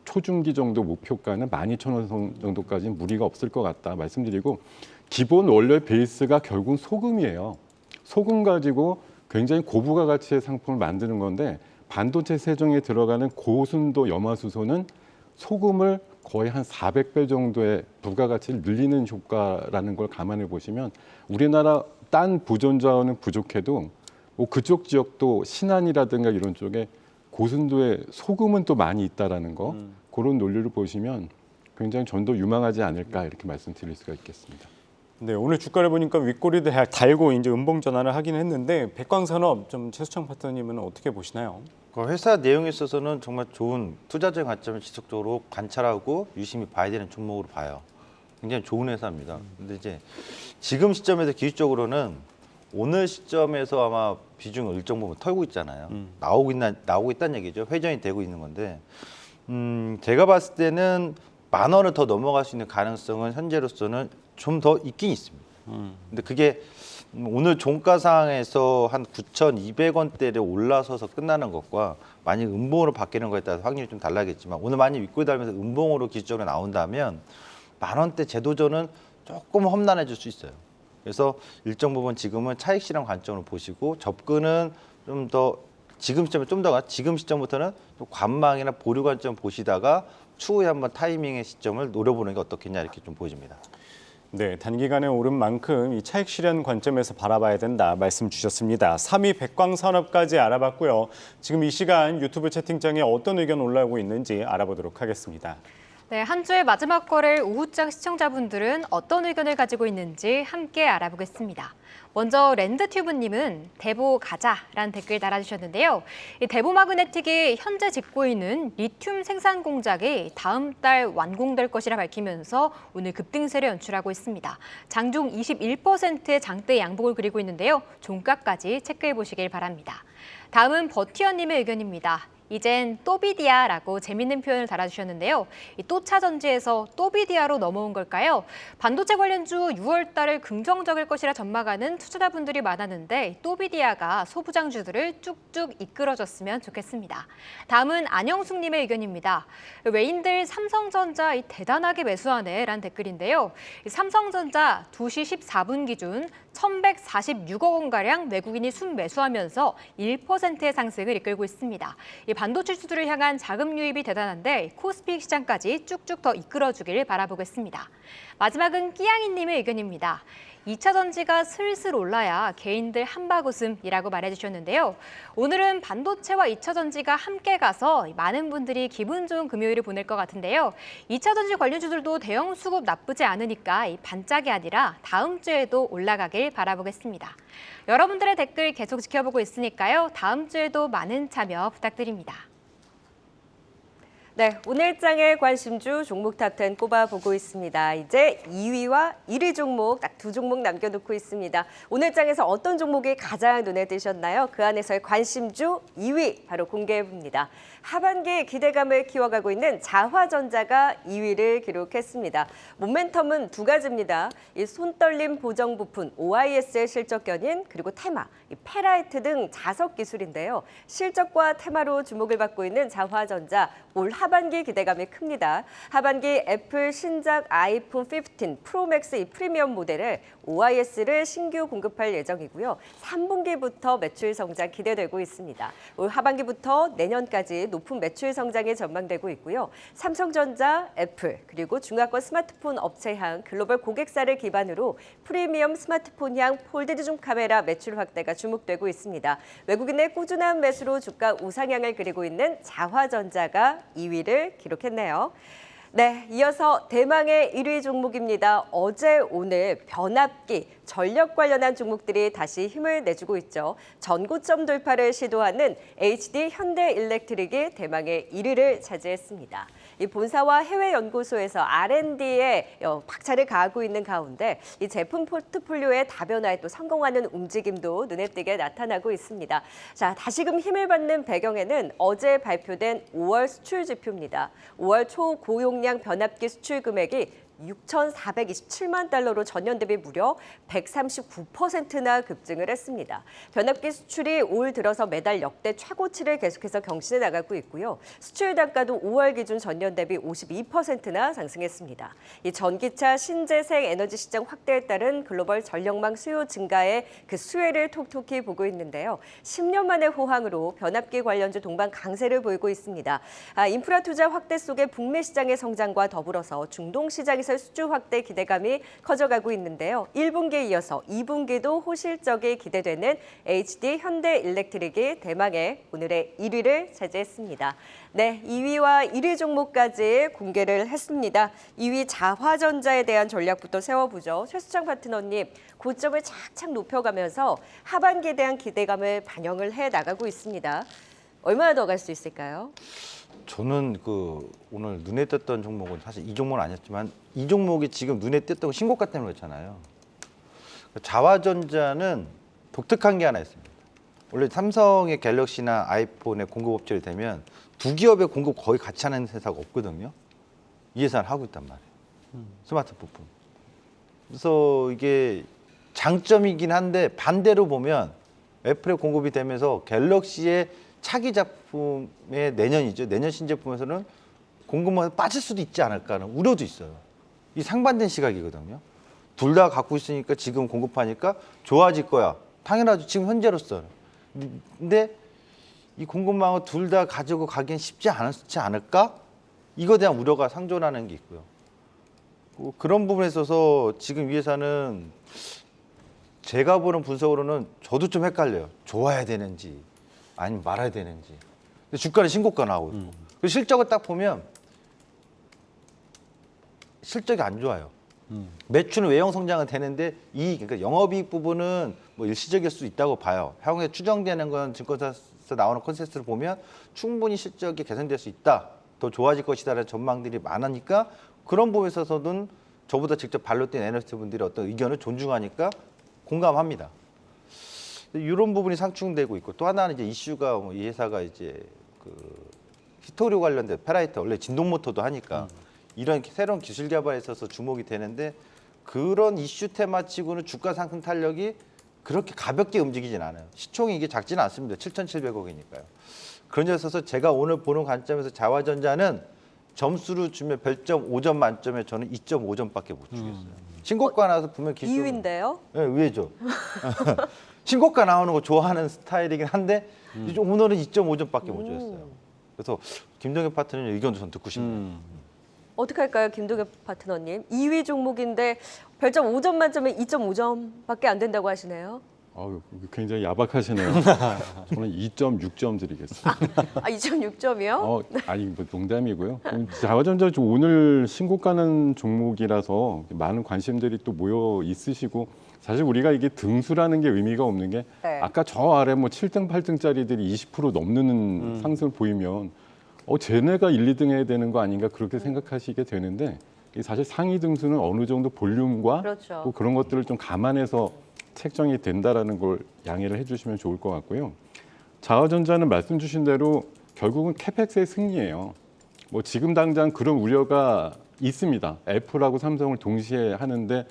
초중기 정도 목표가는 12,000원 정도까지는 무리가 없을 것 같다 말씀드리고 기본 원래 베이스가 결국 소금이에요. 소금 가지고 굉장히 고부가 가치의 상품을 만드는 건데 반도체 세정에 들어가는 고순도 염화수소는 소금을 거의 한 400배 정도의 부가가치를 늘리는 효과라는 걸 감안해 보시면 우리나라 딴 보존 자원은 부족해도 뭐 그쪽 지역도 신안이라든가 이런 쪽에 고순도의 소금은 또 많이 있다라는 거 그런 논리를 보시면 굉장히 전도 유망하지 않을까 이렇게 말씀드릴 수가 있겠습니다. 네, 오늘 주가를 보니까 윗꼬리도 달고 이제 음봉 전환을 하긴 했는데 백광산업 좀 최수창 파트너님은 어떻게 보시나요? 그 회사 내용에 있어서는 정말 좋은 투자적인 관점을 지속적으로 관찰하고 유심히 봐야 되는 종목으로 봐요. 굉장히 좋은 회사입니다. 근데 이제 지금 시점에서 기술적으로는 오늘 시점에서 아마 비중을 일정 부분 털고 있잖아요. 나오고 있다는 얘기죠. 회전이 되고 있는 건데 제가 봤을 때는 10,000원을 더 넘어갈 수 있는 가능성은 현재로서는 좀 더 있긴 있습니다. 근데 그게 오늘 종가 상황에서 한 9,200원대를 올라서서 끝나는 것과 만약 음봉으로 바뀌는 거에 따라서 확률이 좀 달라겠지만 오늘 만약 윗꼬리 달면서 음봉으로 기술적으로 나온다면 10,000원대 재도전은 조금 험난해질 수 있어요. 그래서 일정 부분 지금은 차익 실현 관점으로 보시고 접근은 좀 더 지금 시점부터는 좀 관망이나 보류 관점 보시다가 추후에 한번 타이밍의 시점을 노려보는 게 어떻겠냐 이렇게 좀 보여집니다. 네, 단기간에 오른 만큼 이 차익 실현 관점에서 바라봐야 된다 말씀 주셨습니다. 3위 백광산업까지 알아봤고요. 지금 이 시간 유튜브 채팅창에 어떤 의견 올라오고 있는지 알아보도록 하겠습니다. 네, 한 주의 마지막 거래일 오후장 시청자분들은 어떤 의견을 가지고 있는지 함께 알아보겠습니다. 먼저 랜드튜브님은 대보 가자라는 댓글 달아주셨는데요. 이 대보 마그네틱이 현재 짓고 있는 리튬 생산 공장이 다음 달 완공될 것이라 밝히면서 오늘 급등세를 연출하고 있습니다. 장중 21%의 장대 양봉을 그리고 있는데요. 종가까지 체크해 보시길 바랍니다. 다음은 버티어님의 의견입니다. 이젠 또비디아라고 재밌는 표현을 달아주셨는데요. 이 또차전지에서 또비디아로 넘어온 걸까요? 반도체 관련주 6월 달을 긍정적일 것이라 전망하는 투자자분들이 많았는데 또비디아가 소부장주들을 쭉쭉 이끌어줬으면 좋겠습니다. 다음은 안영숙님의 의견입니다. 외인들 삼성전자 대단하게 매수하네 라는 댓글인데요. 삼성전자 2시 14분 기준 1,146억 원가량 외국인이 순매수하면서 1%의 상승을 이끌고 있습니다. 이 반도체 주들을 향한 자금 유입이 대단한데 코스피 시장까지 쭉쭉 더 이끌어주길 바라보겠습니다. 마지막은 끼양이님의 의견입니다. 2차 전지가 슬슬 올라야 개인들 한바구음이라고 말해주셨는데요. 오늘은 반도체와 2차 전지가 함께 가서 많은 분들이 기분 좋은 금요일을 보낼 것 같은데요. 2차 전지 관련주들도 대형 수급 나쁘지 않으니까 반짝이 아니라 다음 주에도 올라가길 바라보겠습니다. 여러분들의 댓글 계속 지켜보고 있으니까요. 다음 주에도 많은 참여 부탁드립니다. 네, 오늘 장의 관심주 종목 탑10 꼽아보고 있습니다. 이제 2위와 1위 종목 딱 두 종목 남겨놓고 있습니다. 오늘 장에서 어떤 종목이 가장 눈에 띄셨나요? 그 안에서의 관심주 2위 바로 공개해봅니다. 하반기 기대감을 키워가고 있는 자화전자가 2위를 기록했습니다. 모멘텀은 두 가지입니다. 이 손떨림 보정 부품 OIS의 실적 견인 그리고 테마, 페라이트 등 자석 기술인데요. 실적과 테마로 주목을 받고 있는 자화전자 올 하반기 기대감이 큽니다. 하반기 애플 신작 아이폰 15 프로맥스 이 프리미엄 모델에 OIS를 신규 공급할 예정이고요. 3분기부터 매출 성장 기대되고 있습니다. 올 하반기부터 내년까지 높은 매출 성장이 전망되고 있고요. 삼성전자, 애플, 그리고 중화권 스마트폰 업체향 글로벌 고객사를 기반으로 프리미엄 스마트폰향 폴드 줌 카메라 매출 확대가 주목되고 있습니다. 외국인의 꾸준한 매수로 주가 우상향을 그리고 있는 자화전자가 2위를 기록했네요. 네, 이어서 대망의 1위 종목입니다. 어제 오늘 변압기 전력 관련한 종목들이 다시 힘을 내주고 있죠. 전고점 돌파를 시도하는 HD 현대일렉트릭이 대망의 1위를 차지했습니다. 이 본사와 해외 연구소에서 R&D에 박차를 가하고 있는 가운데 이 제품 포트폴리오의 다변화에 또 성공하는 움직임도 눈에 띄게 나타나고 있습니다. 자, 다시금 힘을 받는 배경에는 어제 발표된 5월 수출 지표입니다. 5월 초고용량 변압기 수출 금액이 6,427만 달러로 전년 대비 무려 139%나 급증을 했습니다. 변압기 수출이 올 들어서 매달 역대 최고치를 계속해서 경신해 나가고 있고요. 수출 단가도 5월 기준 전년 대비 52%나 상승했습니다. 이 전기차 신재생 에너지 시장 확대에 따른 글로벌 전력망 수요 증가에 그 수혜를 톡톡히 보고 있는데요. 10년 만의 호황으로 변압기 관련주 동반 강세를 보이고 있습니다. 인프라 투자 확대 속에 북미 시장의 성장과 더불어서 중동 시장에서 수주 확대 기대감이 커져가고 있는데요. 1분기에 이어서 2분기도 호실적이 기대되는 HD 현대일렉트릭이 대망의 오늘의 1위를 차지했습니다. 네, 2위와 1위 종목까지 공개를 했습니다. 2위 자화전자에 대한 전략부터 세워보죠. 최수창 파트너님, 고점을 착착 높여가면서 하반기에 대한 기대감을 반영을 해나가고 있습니다. 얼마나 더 갈 수 있을까요? 저는 오늘 눈에 띄었던 종목은 사실 이 종목은 아니었지만 이 종목이 지금 눈에 띄었던 건 신고가 때문에 그렇잖아요. 자화전자는 독특한 게 하나 있습니다. 원래 삼성의 갤럭시나 아이폰의 공급업체를 되면 두 기업의 공급 거의 같이 하는 회사가 없거든요. 이 회사를 하고 있단 말이에요. 스마트 부품. 그래서 이게 장점이긴 한데 반대로 보면 애플의 공급이 되면서 갤럭시의 차기 작품의 내년이죠. 내년 신제품에서는 공급망에 빠질 수도 있지 않을까 하는 우려도 있어요. 이 상반된 시각이거든요. 둘 다 갖고 있으니까 지금 공급하니까 좋아질 거야. 당연하죠. 지금 현재로서. 근데 이 공급망을 둘 다 가지고 가기엔 쉽지 않지 않을까? 이거에 대한 우려가 상존하는 게 있고요. 그런 부분에 있어서 지금 이 회사는 제가 보는 분석으로는 저도 좀 헷갈려요. 좋아야 되는지 아니면 말아야 되는지. 근데 주가는 신고가 나오고 있고. 그 실적을 딱 보면 실적이 안 좋아요. 매출은 외형 성장은 되는데 그러니까 영업이익 부분은 뭐 일시적일 수 있다고 봐요. 향후에 추정되는 건 증권사에서 나오는 컨센서스를 보면 충분히 실적이 개선될 수 있다. 더 좋아질 것이다라는 전망들이 많으니까 그런 부분에 있어서는 저보다 직접 발로 뛴 애널리스트 분들의 어떤 의견을 존중하니까 공감합니다. 이런 부분이 상충되고 있고 또 하나는 이제 이슈가 이 회사가 이제 히토류 관련된 페라이트 원래 진동 모터도 하니까 이런 새로운 기술 개발에 있어서 주목이 되는데 그런 이슈 테마치고는 주가 상승 탄력이 그렇게 가볍게 움직이진 않아요. 시총이 이게 작지는 않습니다. 7,700억이니까요. 그런 데 있어서 제가 오늘 보는 관점에서 자화전자는 점수를 주면 별점 5점 만점에 저는 2.5점밖에 못 주겠어요. 신고가 나와서 보면 기술 2위인데요? 네, 의외죠. 신고가 나오는 거 좋아하는 스타일이긴 한데 오늘은 2.5점밖에 못 줬어요. 그래서 김동엽 파트너님 의견도 전 듣고 싶네요. 어떻게 할까요, 김동엽 파트너님? 2위 종목인데 별점 5점 만점에 2.5점밖에 안 된다고 하시네요. 굉장히 야박하시네요. 저는 2.6점 드리겠습니다. 2.6점이요? 아니 뭐 농담이고요. 자화전자 오늘 신고가는 종목이라서 많은 관심들이 또 모여 있으시고 사실 우리가 이게 등수라는 게 의미가 없는 게 네. 아까 저 아래 뭐 7등, 8등짜리들이 20% 넘는 상승을 보이면 쟤네가 1, 2등 해야 되는 거 아닌가 그렇게 생각하시게 되는데 사실 상위 등수는 어느 정도 볼륨과 그렇죠. 또 그런 것들을 좀 감안해서 책정이 된다라는 걸 양해를 해주시면 좋을 것 같고요. 자화전자는 말씀 주신 대로 결국은 캐펙스의 승리예요. 뭐 지금 당장 그런 우려가 있습니다. 애플하고 삼성을 동시에 하는데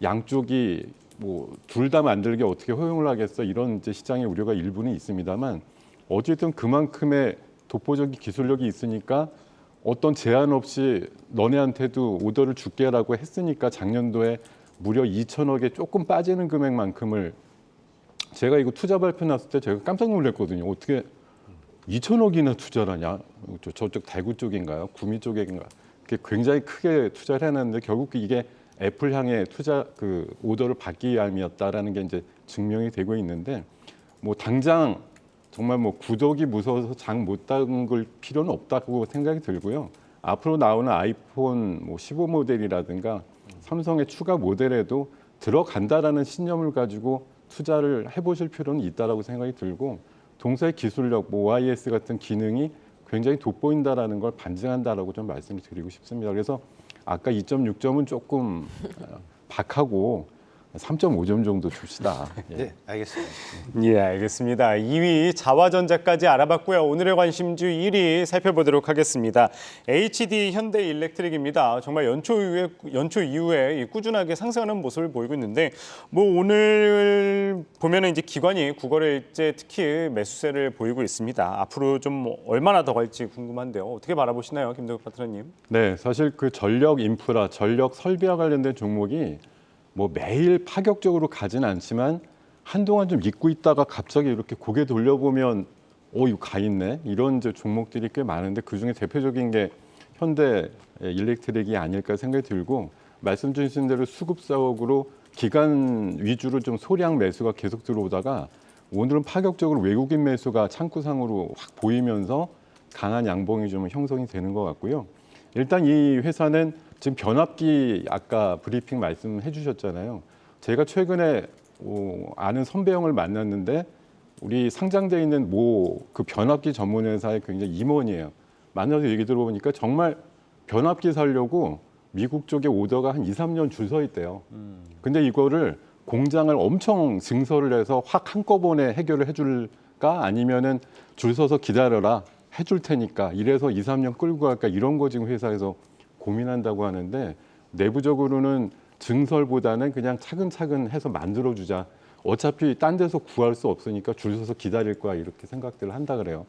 양쪽이 뭐 둘 다 만들기 어떻게 허용을 하겠어 이런 이제 시장의 우려가 일부는 있습니다만 어쨌든 그만큼의 독보적인 기술력이 있으니까 어떤 제한 없이 너네한테도 오더를 줄게라고 했으니까 작년도에 무려 2천억에 조금 빠지는 금액만큼을 제가 이거 투자 발표 났을 때 제가 깜짝 놀랐거든요. 어떻게 2천억이나 투자를 하냐? 저쪽 대구 쪽인가요? 구미 쪽인가? 굉장히 크게 투자를 해놨는데 결국 이게 애플 향해 투자 오더를 받기 위함이었다라는 게 이제 증명이 되고 있는데 뭐 당장 정말 뭐 구독이 무서워서 장 못 담글 필요는 없다고 생각이 들고요. 앞으로 나오는 아이폰 15 모델이라든가 삼성의 추가 모델에도 들어간다라는 신념을 가지고 투자를 해보실 필요는 있다라고 생각이 들고 동사의 기술력, 뭐 OIS 같은 기능이 굉장히 돋보인다라는 걸 반증한다라고 좀 말씀을 드리고 싶습니다. 그래서 아까 2.6점은 조금 박하고 3.5점 정도 줍시다. 예. 네, 알겠습니다. 예, 알겠습니다. 2위 자화전자까지 알아봤고요. 오늘의 관심주 1위 살펴보도록 하겠습니다. HD 현대일렉트릭입니다. 정말 연초 이후에 꾸준하게 상승하는 모습을 보이고 있는데 뭐 오늘 보면은 이제 기관이 국거래일제 특히 매수세를 보이고 있습니다. 앞으로 좀 얼마나 더 갈지 궁금한데요. 어떻게 바라보시나요, 김동엽 파트너님? 네, 사실 그 전력 인프라, 전력 설비와 관련된 종목이 뭐 매일 파격적으로 가진 않지만 한동안 좀 잊고 있다가 갑자기 이렇게 고개 돌려보면 이거 가 있네 이런 이제 종목들이 꽤 많은데 그중에 대표적인 게 현대 일렉트릭이 아닐까 생각이 들고 말씀 주신 대로 수급 사옥으로 기관 위주로 좀 소량 매수가 계속 들어오다가 오늘은 파격적으로 외국인 매수가 창구상으로 확 보이면서 강한 양봉이 좀 형성이 되는 것 같고요. 일단 이 회사는 지금 변압기 아까 브리핑 말씀해 주셨잖아요. 제가 최근에 아는 선배 형을 만났는데 우리 상장돼 있는 그 변압기 전문 회사의 굉장히 임원이에요. 만나서 얘기 들어보니까 정말 변압기 사려고 미국 쪽에 오더가 한 2, 3년 줄 서 있대요. 근데 이거를 공장을 엄청 증설을 해서 확 한꺼번에 해결을 해줄까 아니면은 줄 서서 기다려라 해줄 테니까 이래서 2, 3년 끌고 갈까 이런 거 지금 회사에서 고민한다고 하는데 내부적으로는 증설보다는 그냥 차근차근 해서 만들어주자. 어차피 딴 데서 구할 수 없으니까 줄 서서 기다릴 거야 이렇게 생각들을 한다 그래요.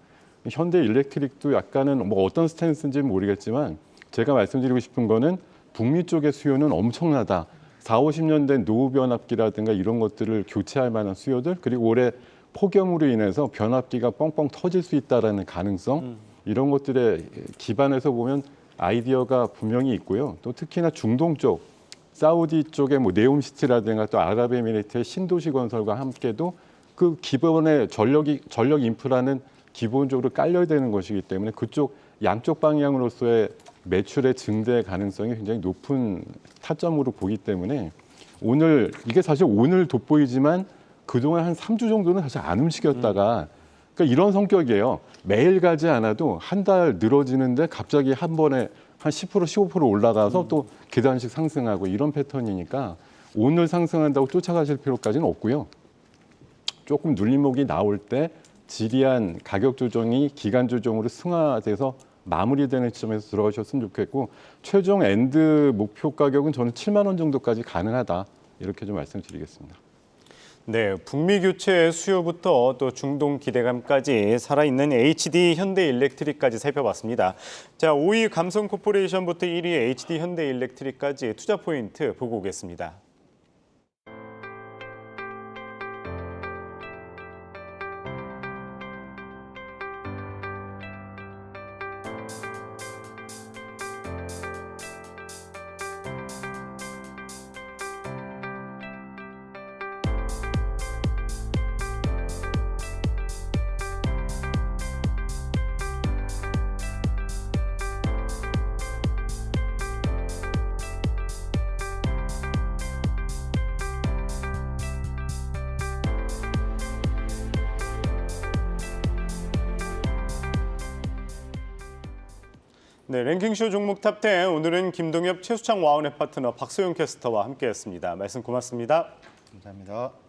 현대 일렉트릭도 약간은 뭐 어떤 스탠스인지는 모르겠지만 제가 말씀드리고 싶은 거는 북미 쪽의 수요는 엄청나다. 4, 50년 된 노후 변압기라든가 이런 것들을 교체할 만한 수요들 그리고 올해 폭염으로 인해서 변압기가 뻥뻥 터질 수 있다라는 가능성 이런 것들에 기반해서 보면 아이디어가 분명히 있고요. 또 특히나 중동 쪽, 사우디 쪽의 뭐 네옴시티라든가 또 아랍에미리트의 신도시 건설과 함께도 그 기본의 전력 인프라는 기본적으로 깔려야 되는 것이기 때문에 그쪽 양쪽 방향으로서의 매출의 증대 가능성이 굉장히 높은 타점으로 보기 때문에 오늘 이게 사실 오늘 돋보이지만 그동안 한 3주 정도는 사실 안 움직였다가 그러니까 이런 성격이에요. 매일 가지 않아도 한 달 늘어지는데 갑자기 한 번에 한 10%, 15% 올라가서 또 계단식 상승하고 이런 패턴이니까 오늘 상승한다고 쫓아가실 필요까지는 없고요. 조금 눌림목이 나올 때 지리한 가격 조정이 기간 조정으로 승화돼서 마무리되는 시점에서 들어가셨으면 좋겠고 최종 엔드 목표 가격은 저는 7만 원 정도까지 가능하다 이렇게 좀 말씀드리겠습니다. 네, 북미 교체 수요부터 또 중동 기대감까지 살아있는 HD 현대일렉트릭까지 살펴봤습니다. 자, 5위 감성코퍼레이션부터 1위 HD 현대일렉트릭까지 투자 포인트 보고 오겠습니다. 네, 랭킹쇼 종목 탑10 오늘은 김동엽, 최수창 와운의 파트너 박소영 캐스터와 함께했습니다. 말씀 고맙습니다. 감사합니다.